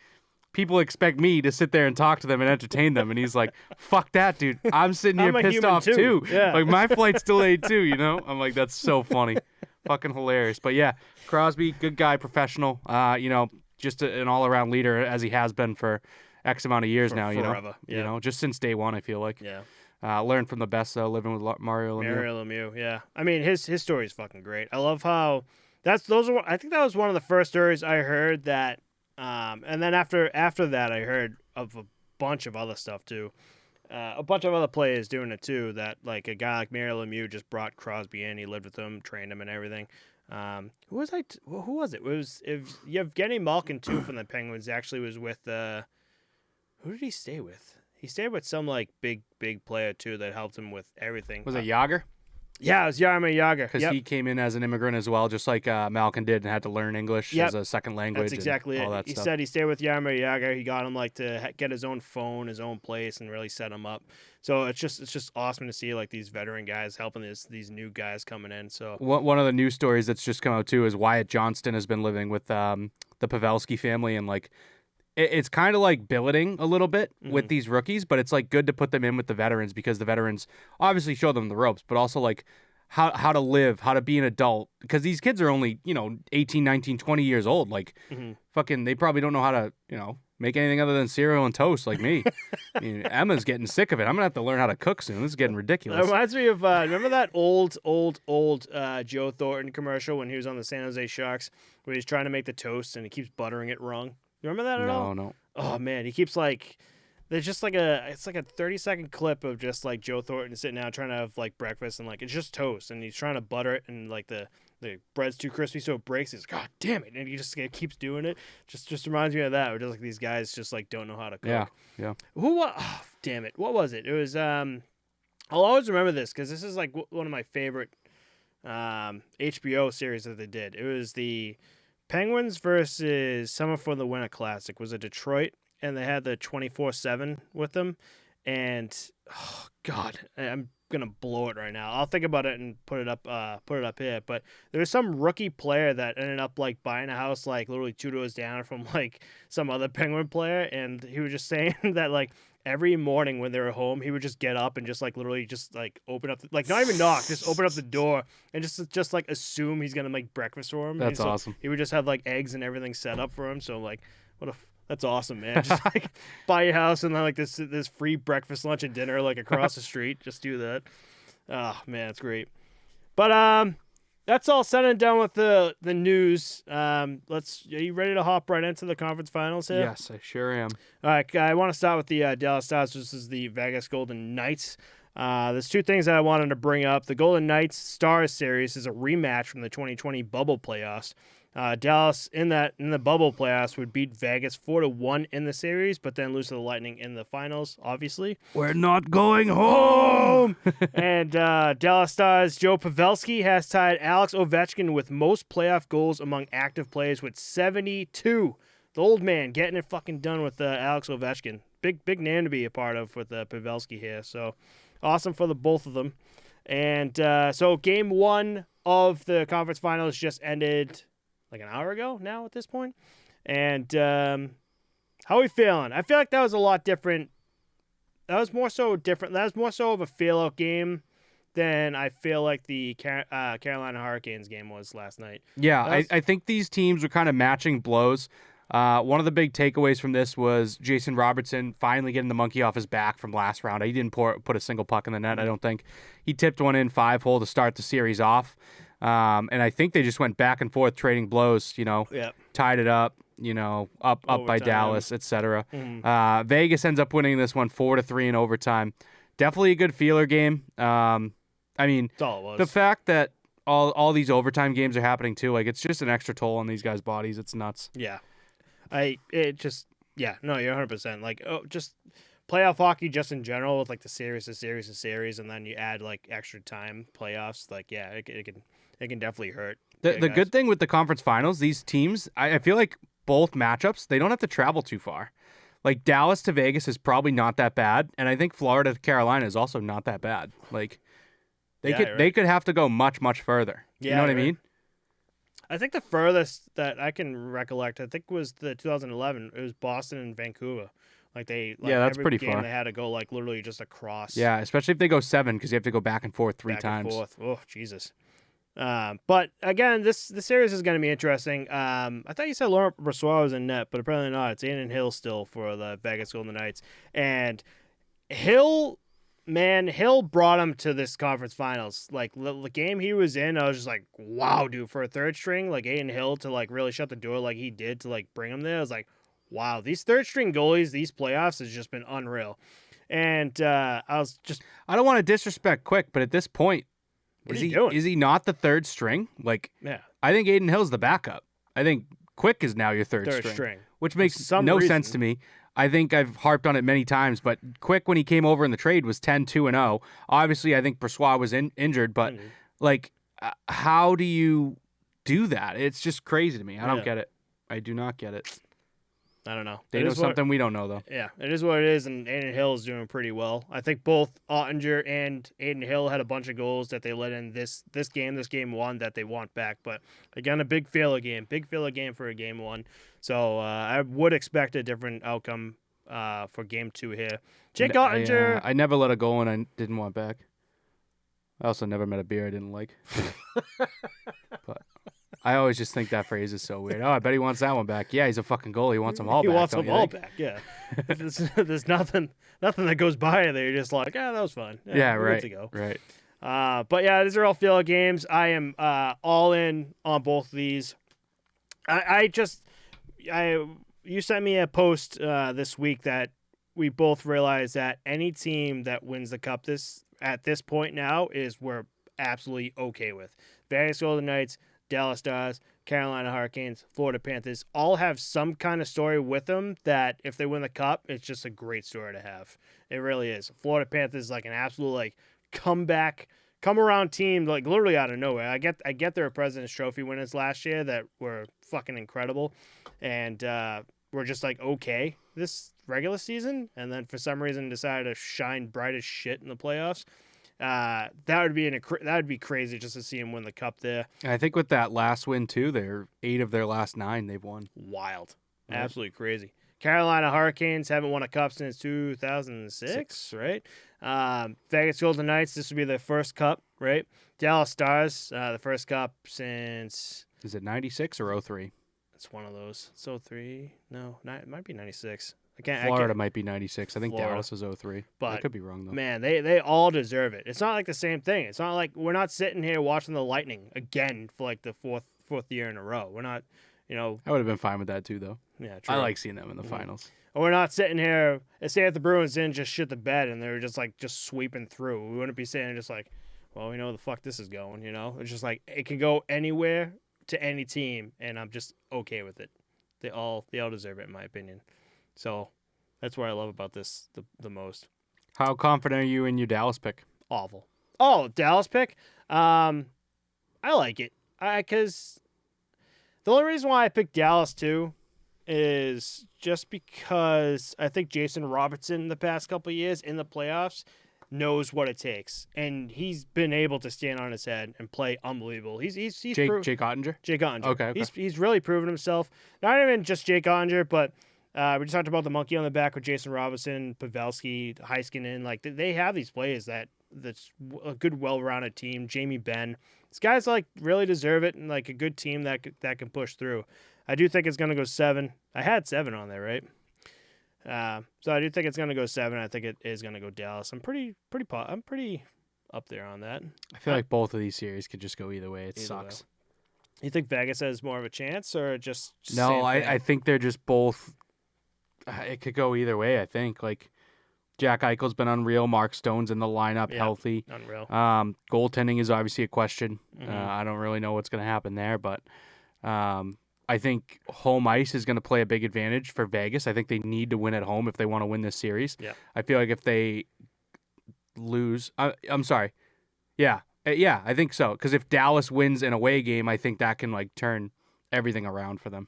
people expect me to sit there and talk to them and entertain them. And he's like, fuck that, dude. I'm sitting here pissed off, too. Yeah. Like, my flight's delayed, too, you know? I'm like, that's so funny. Fucking hilarious. But yeah, Crosby, good guy, professional. Just an all-around leader as he has been for X amount of years now. Forever. You know, just since day one. I feel like. Yeah. Learned from the best though, living with Mario Lemieux. Yeah. I mean, his story is fucking great. I love how I think that was one of the first stories I heard that. And then after that, I heard of a bunch of other stuff too. A bunch of other players doing it too. That like a guy like Mario Lemieux just brought Crosby in. He lived with him, trained him, and everything. Who was it? It was Yevgeny Malkin too from the Penguins. Actually, was with who did he stay with? He stayed with some like big player too that helped him with everything. Was it Yager? Yeah, it was Jaromir Jagr. Because Yep. he came in as an immigrant as well, just like Malkin did, and had to learn English as a second language. That's exactly and all it. that He stuff. said he stayed with Jaromir Jagr. He got him like to get his own phone, his own place, and really set him up. So it's just awesome to see like these veteran guys helping these new guys coming in. So One of the news stories that's just come out too is Wyatt Johnston has been living with the Pavelski family, and like it's kind of like billeting a little bit with these rookies, but it's like good to put them in with the veterans because the veterans obviously show them the ropes, but also like how to live, how to be an adult, because these kids are only 18, 19, 20 years old. Like fucking, they probably don't know how to make anything other than cereal and toast like me. I mean, Emma's getting sick of it. I'm gonna have to learn how to cook soon. This is getting ridiculous. It reminds me of remember that old Joe Thornton commercial when he was on the San Jose Sharks, where he's trying to make the toast and he keeps buttering it wrong. You remember that at all? No. Oh man, he keeps like there's just like it's like a 30-second clip of just like Joe Thornton sitting down trying to have like breakfast and like it's just toast and he's trying to butter it and like the bread's too crispy so it breaks. He's like, God damn it, and he just keeps doing it. Just reminds me of that. Where just like these guys just like don't know how to cook. Yeah. Oh, damn it. What was it? It was I'll always remember this because this is like one of my favorite HBO series that they did. It was the Penguins versus someone for the Winter Classic. It was it Detroit? And they had the 24/7 with them, and oh God, I'm gonna blow it right now. I'll think about it and put it up here. But there was some rookie player that ended up like buying a house like literally 2 doors down from like some other Penguin player, and he was just saying that like every morning when they were home, he would just get up and just like literally just like open up, like not even knock, just open up the door and just like assume he's gonna make breakfast for him. That's awesome. He would just have like eggs and everything set up for him. So like, that's awesome, man. Just like buy your house and then like this free breakfast, lunch, and dinner like across the street. Just do that. Oh man, it's great. But that's all said and done with the news. Are you ready to hop right into the conference finals here? Yes, I sure am. All right, I want to start with the Dallas Stars versus the Vegas Golden Knights. There's two things that I wanted to bring up. The Golden Knights Stars series is a rematch from the 2020 bubble playoffs. Dallas in the bubble playoffs would beat Vegas 4-1 in the series, but then lose to the Lightning in the finals. Obviously, we're not going home. And Dallas Stars Joe Pavelski has tied Alex Ovechkin with most playoff goals among active players with 72. The old man getting it fucking done with Alex Ovechkin. Big name to be a part of with Pavelski here. So awesome for the both of them. And so game one of the conference finals just ended like an hour ago now at this point. And how are we feeling? I feel like that was a lot different. That was more so different. That was more so of a feel-out game than I feel like the Carolina Hurricanes game was last night. Yeah, I think these teams were kind of matching blows. One of the big takeaways from this was Jason Robertson finally getting the monkey off his back from last round. He didn't put a single puck in the net, I don't think. He tipped one in 5-hole to start the series off. And I think they just went back and forth trading blows, tied it up, up by Dallas, etc. Vegas ends up winning this one 4-3 in overtime. Definitely a good feeler game. I mean, that's all it was. The fact that all these overtime games are happening too, like it's just an extra toll on these guys' bodies. It's nuts. Yeah. You're 100%. Like, just playoff hockey just in general with like the series, and then you add like extra time playoffs. Like, yeah, it can definitely hurt. The good thing with the conference finals, these teams, I feel like both matchups, they don't have to travel too far. Like Dallas to Vegas is probably not that bad, and I think Florida to Carolina is also not that bad. Like they could have to go much further. Yeah, you know what I mean? I think the furthest that I can recollect, I think was the 2011. It was Boston and Vancouver. That's every pretty game far. They had to go like literally just across. Yeah, especially if they go 7 because you have to go back and forth three times. Oh Jesus! But again, this series is going to be interesting. I thought you said Laurent Brossoit was in net, but apparently not. It's Adin Hill still for the Vegas Golden Knights, and Hill brought him to this conference finals. Like the game he was in, I was just like, wow, dude, for a third string, like Adin Hill to like really shut the door like he did to like bring him there. I was like, wow, these third string goalies, these playoffs has just been unreal. And I don't want to disrespect Quick, but at this point, is he not the third string? Like, yeah, I think Adin Hill's the backup. I think Quick is now your third string, which makes no sense to me. I think I've harped on it many times, but Quick, when he came over in the trade, was 10-2-0. Obviously, I think Persois was injured, but like, how do you do that? It's just crazy to me. I don't get it. I do not get it. I don't know. They know something we don't know, though. Yeah, it is what it is, and Aiden Hill is doing pretty well. I think both Ottinger and Aiden Hill had a bunch of goals that they let in this game one that they want back. But again, a big failure game for a game one. So I would expect a different outcome for game two here. Jake Ottinger. I never let a goal and I didn't want back. I also never met a beer I didn't like. But I always just think that phrase is so weird. Oh, I bet he wants that one back. Yeah, he's a fucking goal. He wants them all back. He wants them all back, yeah. There's nothing that goes by there. You're just like, that was fun. Yeah, right. Good to go. Right. But yeah, these are all failure games. I am all in on both of these. You sent me a post this week that we both realized that any team that wins the cup at this point now we're absolutely okay with. Vegas Golden Knights, Dallas Stars, Carolina Hurricanes, Florida Panthers all have some kind of story with them that if they win the cup, it's just a great story to have. It really is. Florida Panthers is like an absolute come around team, like literally out of nowhere. I get their President's Trophy winners last year that were fucking incredible, and we're just like okay this regular season, and then for some reason decided to shine bright as shit in the playoffs. That would be crazy just to see him win the cup there. I think with that last win too, they're 8 of their last 9 they've won. Wild, absolutely crazy. Carolina Hurricanes haven't won a cup since 2006, right? Vegas Golden Knights, this would be their first cup, right? Dallas Stars, the first cup since. Is it 96 or 03? It's one of those. It's 03. No, it might be 96. Florida might be 96. I think Florida. Dallas is 03. But I could be wrong, though. Man, they all deserve it. It's not like the same thing. It's not like we're not sitting here watching the Lightning again for like the fourth year in a row. We're not, I would have been fine with that, too, though. Yeah, true. I like seeing them in the finals. Or we're not sitting here, say if the Bruins didn't just shit the bed and they're just sweeping through. We wouldn't be sitting just like, well, we know the fuck this is going, It's just like, it can go anywhere to any team, and I'm just okay with it. They all deserve it, in my opinion. So that's what I love about this the most. How confident are you in your Dallas pick? Awful. Oh, Dallas pick? I like it. Because the only reason why I picked Dallas too is just because I think Jason Robertson the past couple of years in the playoffs knows what it takes, and he's been able to stand on his head and play unbelievable. He's Jake Ottinger? Jake Ottinger. Okay. He's really proven himself. Not even just Jake Ottinger, but we just talked about the monkey on the back with Jason Robinson, Pavelski, Heiskanen. Like they have these players that's a good, well-rounded team. Jamie Benn. These guys really deserve it, and like a good team that can push through. I do think it's going to go 7. I had 7 on there, right? So I do think it's going to go 7. I think it is going to go Dallas. I'm pretty up there on that. I feel like both of these series could just go either way. It either sucks. Way. You think Vegas has more of a chance, or just no? I think they're just both. It could go either way. I think Jack Eichel's been unreal. Mark Stone's in the lineup, healthy. Unreal. Goaltending is obviously a question. Mm-hmm. I don't really know what's going to happen there, but I think home ice is going to play a big advantage for Vegas. I think they need to win at home if they want to win this series. Yeah. I feel like if they lose, I'm sorry. Yeah, I think so. Because if Dallas wins an away game, I think that can turn everything around for them.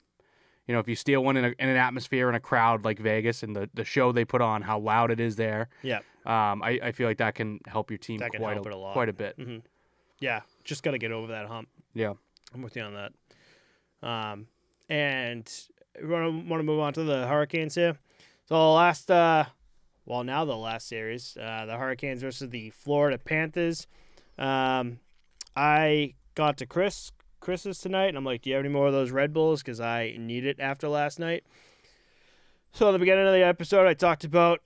If you steal one in an atmosphere and a crowd like Vegas and the show they put on, how loud it is there. Yeah. I feel like that can help your team quite a bit. Mm-hmm. Yeah, just got to get over that hump. Yeah. I'm with you on that. And we want to move on to the Hurricanes here. So the last series, the Hurricanes versus the Florida Panthers. I got to Chris's tonight, and I'm like, do you have any more of those Red Bulls? Because I need it after last night. So at the beginning of the episode, I talked about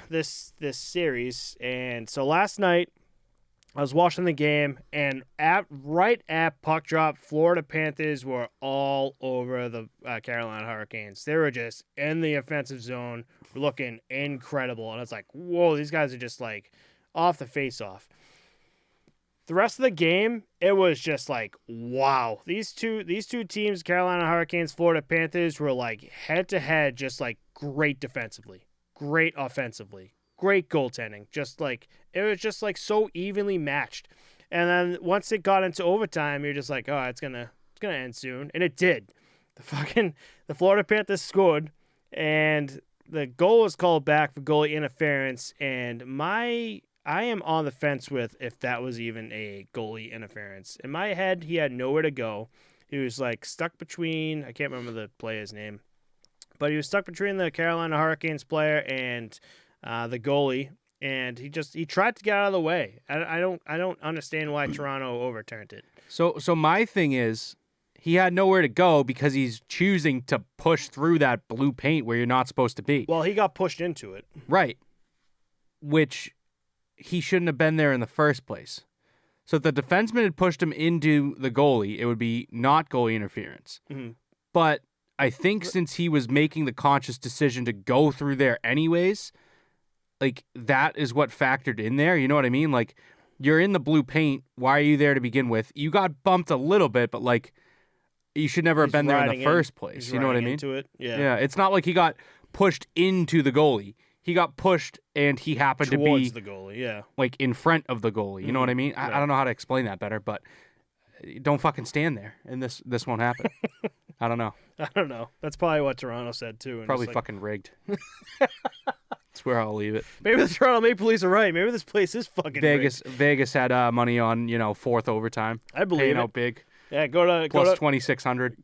this series, and so last night I was watching the game, and right at puck drop, Florida Panthers were all over the Carolina Hurricanes. They were just in the offensive zone, looking incredible, and it's like, whoa, these guys are just off the face-off. the rest of the game, it was just like, wow. These two teams, Carolina Hurricanes, Florida Panthers, were like head to head, just like great defensively, great offensively, great goaltending. Just like it was just like so evenly matched. And then once it got into overtime, you're just like, oh, it's gonna end soon, and it did. The Florida Panthers scored, and the goal was called back for goalie interference, and I am on the fence with if that was even a goalie interference. In my head, he had nowhere to go. He was like stuck between, I can't remember the player's name, but he was stuck between the Carolina Hurricanes player and the goalie, and he tried to get out of the way. I don't understand why Toronto overturned it. So my thing is, he had nowhere to go because he's choosing to push through that blue paint where you're not supposed to be. Well, he got pushed into it. Right. Which he shouldn't have been there in the first place. So if the defenseman had pushed him into the goalie, it would be not goalie interference. Mm-hmm. But I think since he was making the conscious decision to go through there anyways, like that is what factored in there. You know what I mean? Like you're in the blue paint. Why are you there to begin with? You got bumped a little bit, but like you should never have been there in the first place. You know what I mean? Into it. Yeah. Yeah. It's not like he got pushed into the goalie. He got pushed and he happened towards to be the goalie, yeah, like in front of the goalie. You know what I mean? Right. I don't know how to explain that better, but don't fucking stand there, and this won't happen. I don't know. I don't know. That's probably what Toronto said too. And Probably like, fucking rigged. That's where I'll leave it. maybe the Toronto Maple Leafs are right. Maybe this place is fucking rigged. Vegas had money on fourth overtime. I believe paying it. out big. Yeah, Plus 2,600.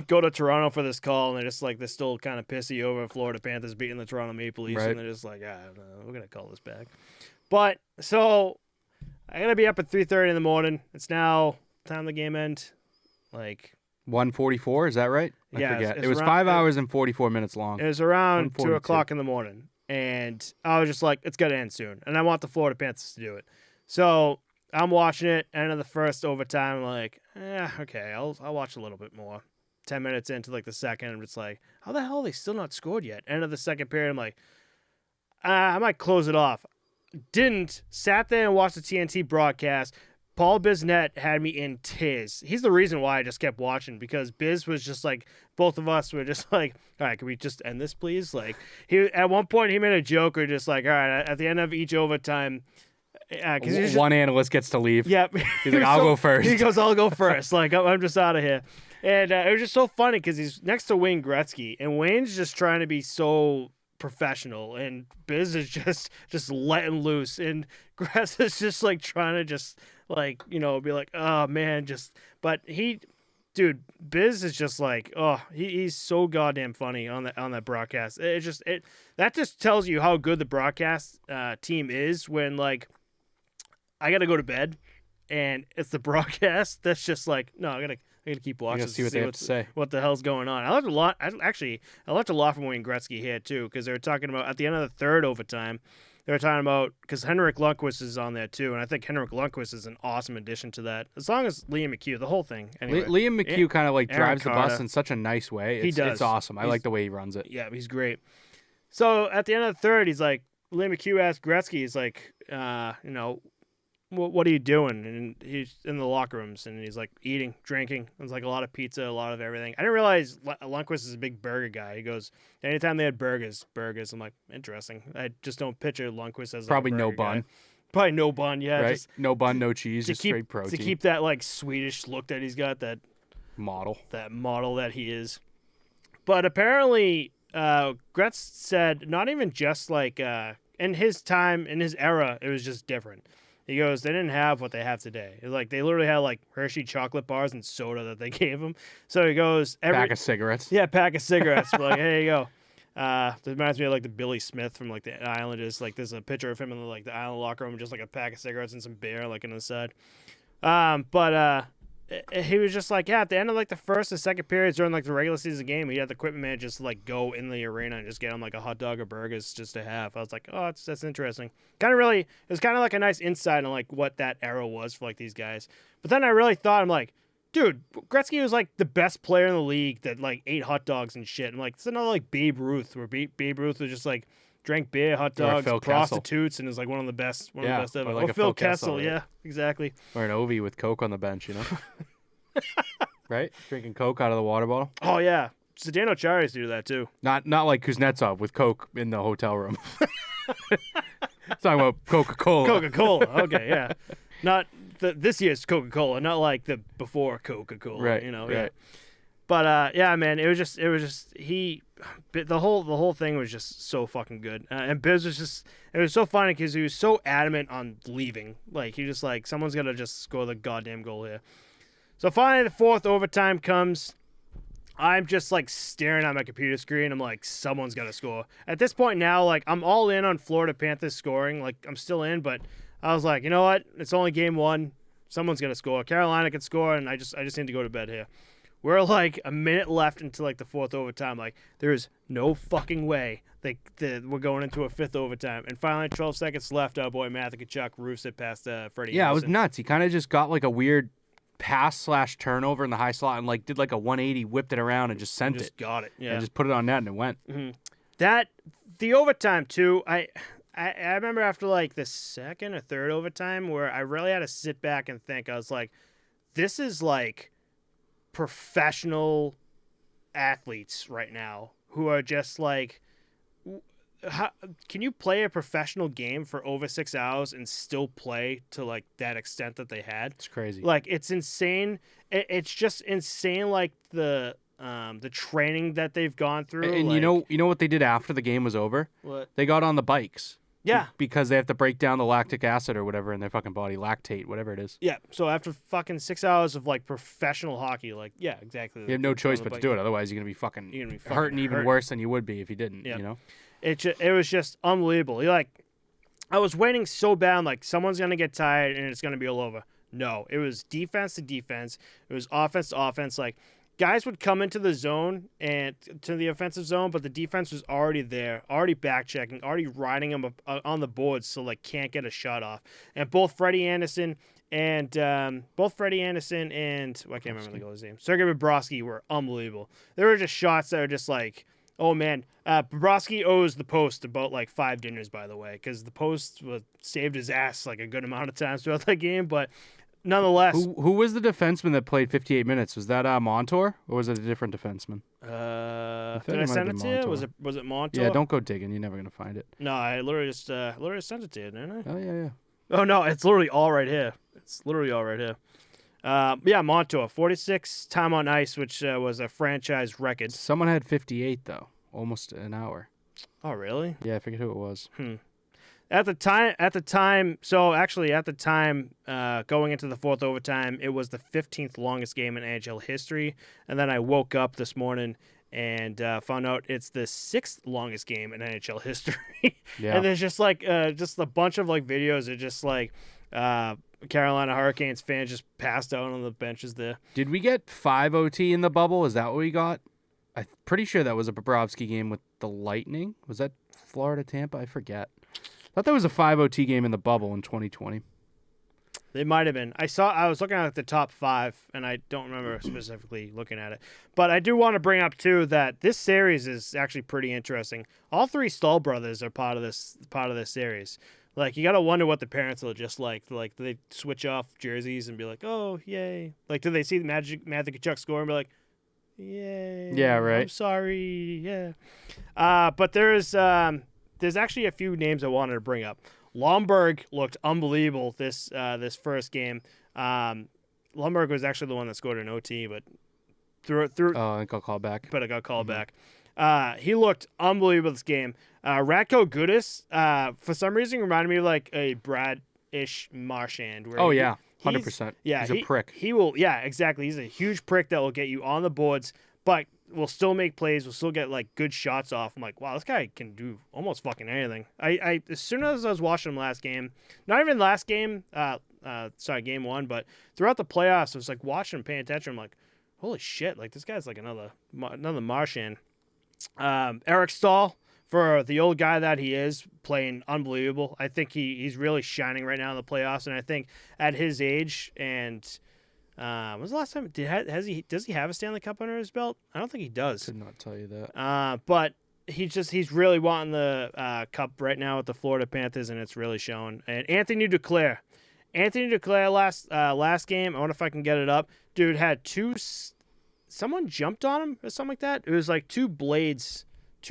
Go to Toronto for this call, and they're just like they're still kind of pissy over Florida Panthers beating the Toronto Maple Leafs, Right. and they're just like, we're gonna call this back. But so I gotta be up at 3:30 in the morning. It's now time the game end, like 1:44. Is that right? Yeah, I forget. it's It was around- 5 hours and 44 minutes long. it was around 1:42. 2:00 in the morning, and I was just like, it's gotta end soon, and I want the Florida Panthers to do it. So I'm watching it. End of the first overtime, I'm like, okay, I'll watch a little bit more. 10 minutes into like the second, I'm just like, how the hell are they still not scored yet? End of the second period, I'm like, I might close it off. Didn't. Sat there and watched the TNT broadcast. Paul Biznett had me in tears. He's the reason why I just kept watching, because Biz was just like, both of us were just like, all right, can we just end this, please? Like, at one point he made a joke or just like, all right, at the end of each overtime, One analyst gets to leave. Yep. He's like, I'll go first. He goes, I'll go first. Like, I'm just out of here. And it was just so funny because he's next to Wayne Gretzky, and Wayne's just trying to be so professional, and Biz is just letting loose, and Gretz is just like trying to just like, be like, oh man, but Biz is just like, oh, he's so goddamn funny on that broadcast. That just tells you how good the broadcast team is when like I gotta go to bed, and it's the broadcast that's just like, no, I gotta keep watching. See what they have to say. What the hell's going on? I learned a lot. I learned a lot from Wayne Gretzky here too, because they were talking about at the end of the third overtime. They were talking about, because Henrik Lundqvist is on there too, and I think Henrik Lundqvist is an awesome addition to that. As long as Liam McHugh, the whole thing. Anyway, Liam McHugh kind of like Aaron drives the bus Carter. in such a nice way. He does. It's awesome. I like the way he runs it. Yeah, he's great. So at the end of the third, he's like, Liam McHugh asked Gretzky, he's like, what are you doing? And he's in the locker rooms, and he's like eating, drinking. There's like a lot of pizza, a lot of everything. I didn't realize Lundqvist is a big burger guy. He goes, anytime they had burgers. I'm like, interesting. I just don't picture Lundqvist as Probably like a no burger bun. guy. Probably no bun, yeah. Right? Just No bun, no cheese, to just keep straight protein. to keep that like Swedish look that he's got, that model. that he is. But apparently, Gretz said not even just like in his time, in his era, it was just different. He goes, they didn't have what they have today. It's like they literally had like Hershey chocolate bars and soda that they gave him. So he goes, Pack of cigarettes. Yeah, pack of cigarettes. But like, here you go. It reminds me of like the Billy Smith from like the Islanders. Like there's a picture of him in the Island locker room, just like a pack of cigarettes and some beer like on the side. But he was just like, yeah, at the end of like the first and second periods during like the regular season game, he had the equipment man just like go in the arena and just get him like a hot dog or burgers just to have. I was like, oh, that's interesting. It was kind of like a nice insight on like what that era was for like these guys. But then I really thought, I'm like, dude, Gretzky was like the best player in the league that like ate hot dogs and shit. I'm like, it's another like Babe Ruth, where Babe Ruth was just like drank beer, hot Or a dogs, Phil Kessel. prostitutes, and is like one of the best ever. or like or a Phil Phil Kessel, Kessel, right? yeah, exactly. Or an Ovi with Coke on the bench, right? Drinking Coke out of the water bottle. Oh yeah, Zdeno Chara used to do that too. Not like Kuznetsov with Coke in the hotel room. Talking about Coca-Cola. Coca-Cola, okay, yeah, not this year's Coca-Cola, not like the before Coca-Cola, Right, Yeah. right. But yeah, man, it was just the whole thing was just so fucking good. And Biz it was so funny because he was so adamant on leaving. Like he just like someone's gonna just score the goddamn goal here. So finally, the fourth overtime comes. I'm just like staring at my computer screen. I'm like, someone's gonna score. At this point now, like I'm all in on Florida Panthers scoring. Like I'm still in, but I was like, you know what? It's only game one. Someone's gonna score. Carolina could score, and I just need to go to bed here. We're like a minute left into like the fourth overtime. Like there is no fucking way we're going into a fifth overtime. And finally, 12 seconds left. Our boy Matthew Tkachuk roofs it past Freddie. Yeah, Anderson. it was nuts. He kind of just got like a weird pass/turnover in the high slot and like did like a 180, whipped it around and just sent Just it. got it. Yeah. And just put it on net and it went. The overtime too. I remember after like the second or third overtime where I really had to sit back and think. I was like, this is like professional athletes right now who are just like, can you play a professional game for over 6 hours and still play to like that extent that they had? It's crazy. Like it's insane. It's just insane. Like the training that they've gone through. And like, you know what they did after the game was over? what? They got on the bikes. Yeah. Because they have to break down the lactic acid or whatever in their fucking body, lactate, whatever it is. Yeah. So after fucking 6 hours of like professional hockey, like yeah, exactly. You have no choice but to do it. Otherwise, you're gonna be fucking hurting even worse than you would be if you didn't. Yeah. You know. It was just unbelievable. I was waiting so bad. I'm like, someone's gonna get tired and it's gonna be all over. No, it was defense to defense. It was offense to offense. Like guys would come into the zone and to the offensive zone, but the defense was already there, already back checking, already riding them on the boards, so like can't get a shot off. And both Freddie Anderson and I can't remember the goal's name, Sergei Bobrovsky were unbelievable. There were just shots that were just like, oh man, Bobrovsky owes the Post about like 5 dinners, by the way, because the Post saved his ass like a good amount of times throughout that game. But nonetheless, who was the defenseman that played 58 minutes? Was that Montour or was it a different defenseman? Did I send it to you? Was it Montour? Yeah, don't go digging. You're never gonna find it. No, I literally just sent it to you, didn't I? Oh yeah. Oh no, it's literally all right here. Yeah, Montour, 46 time on ice, which was a franchise record. Someone had 58 though, almost an hour. Oh really? Yeah, I forget who it was. At the time, going into the fourth overtime, it was the 15th longest game in NHL history. And then I woke up this morning and found out it's the 6th longest game in NHL history. Yeah. And there's just like just a bunch of like videos of just like Carolina Hurricanes fans just passed out on the benches there. Did we get 5 OT in the bubble? Is that what we got? I'm pretty sure that was a Bobrovsky game with the Lightning. Was that Florida Tampa? I forget. I thought there was a 5 OT game in the bubble in 2020. They might have been. I was looking at the top 5, and I don't remember specifically looking at it. But I do want to bring up too that this series is actually pretty interesting. All 3 Stahl brothers are part of this series. Like you gotta wonder what the parents will just like. Like do they switch off jerseys and be like, "Oh, yay!" Like do they see the Matthew Tkachuk score and be like, "Yay!" Yeah, right. I'm sorry. Yeah. But there's actually a few names I wanted to bring up. Lomberg looked unbelievable this first game. Lomberg was actually the one that scored an OT, but through Oh, I got called back. but it got called back. He looked unbelievable this game. Ratko Gudas, for some reason, reminded me of like a Brad-ish Marchand. Where Oh yeah, 100%. Yeah, he's a prick. He will. Yeah, exactly. He's a huge prick that will get you on the boards, but will still make plays. Will still get like good shots off. I'm like, wow, this guy can do almost fucking anything. I as soon as I was watching him last game, not even last game, game 1, but throughout the playoffs, I was like watching him, paying attention. I'm like, holy shit, like this guy's like another Marchand. Eric Stahl, for the old guy that he is, playing unbelievable. I think he's really shining right now in the playoffs, and I think at his age and when was the last time does he have a Stanley Cup under his belt? I don't think he does. Could not tell you that. But he's really wanting the cup right now with the Florida Panthers, and it's really showing. And Anthony Duclair last game. I wonder if I can get it up. Dude had someone jumped on him or something like that. It was like two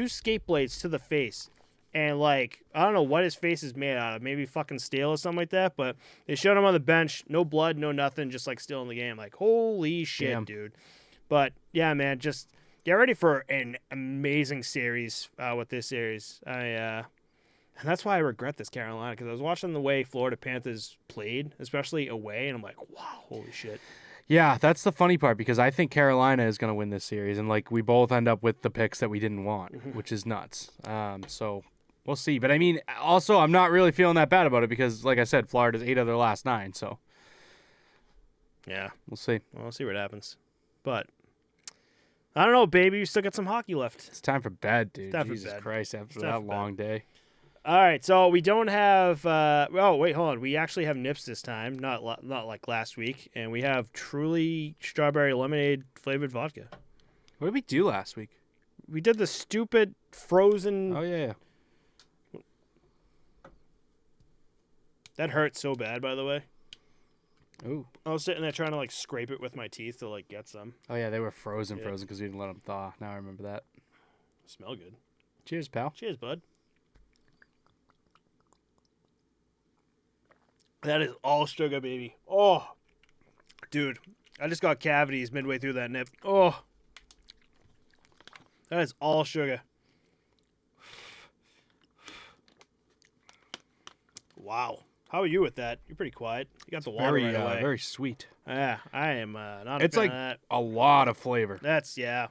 skate blades to the face. And, like, I don't know what his face is made out of. Maybe fucking steel or something like that. But they showed him on the bench. No blood, no nothing. Just, like, still in the game. Like, holy shit, Damn. dude. But, yeah, man, just get ready for an amazing series with this series. And that's why I regret this, Carolina, because I was watching the way Florida Panthers played, especially away, and I'm like, wow, holy shit. Yeah, that's the funny part because I think Carolina is going to win this series, and like we both end up with the picks that we didn't want, which is nuts. So we'll see. But I mean, also I'm not really feeling that bad about it because, like I said, Florida's 8 of their last 9. So yeah, we'll see. Well, we'll see what happens. But I don't know, baby. You still got some hockey left. It's time for bed, dude. Time for Jesus bed. Christ, after that long day. All right, so we don't have. Oh wait, hold on. We actually have nips this time, not like last week, and we have Truly strawberry lemonade flavored vodka. What did we do last week? We did the stupid frozen. Oh yeah. That hurt so bad, by the way. Ooh. I was sitting there trying to like scrape it with my teeth to like get some. Oh yeah, they were frozen because we didn't let them thaw. Now I remember that. Smell good. Cheers, pal. Cheers, bud. That is all sugar, baby. Oh, dude, I just got cavities midway through that nip. Oh, that is all sugar. Wow. How are you with that? You're pretty quiet. You got the water right away. Very sweet. Yeah, I am not. It's like a lot of flavor. That's yeah.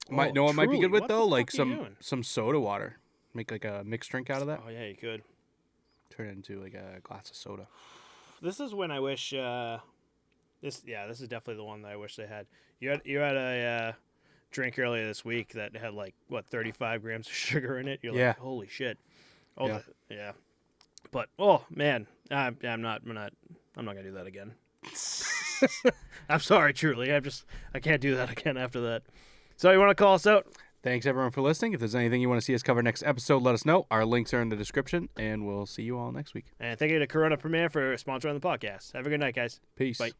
Might know what might be good with though, like some some soda water. Make like a mixed drink out of that. Oh yeah, you could. Turn it into like a glass of soda. This is when I wish. This is definitely the one that I wish they had. You had a drink earlier this week that had like 35 grams of sugar in it. You're like, holy shit. Oh yeah. Yeah. But oh man, I'm not gonna do that again. I'm sorry, truly. I can't do that again after that. So you want to call us out? Thanks everyone for listening. If there's anything you want to see us cover next episode, let us know. Our links are in the description, and we'll see you all next week. And thank you to Corona Premier for sponsoring the podcast. Have a good night, guys. Peace. Bye.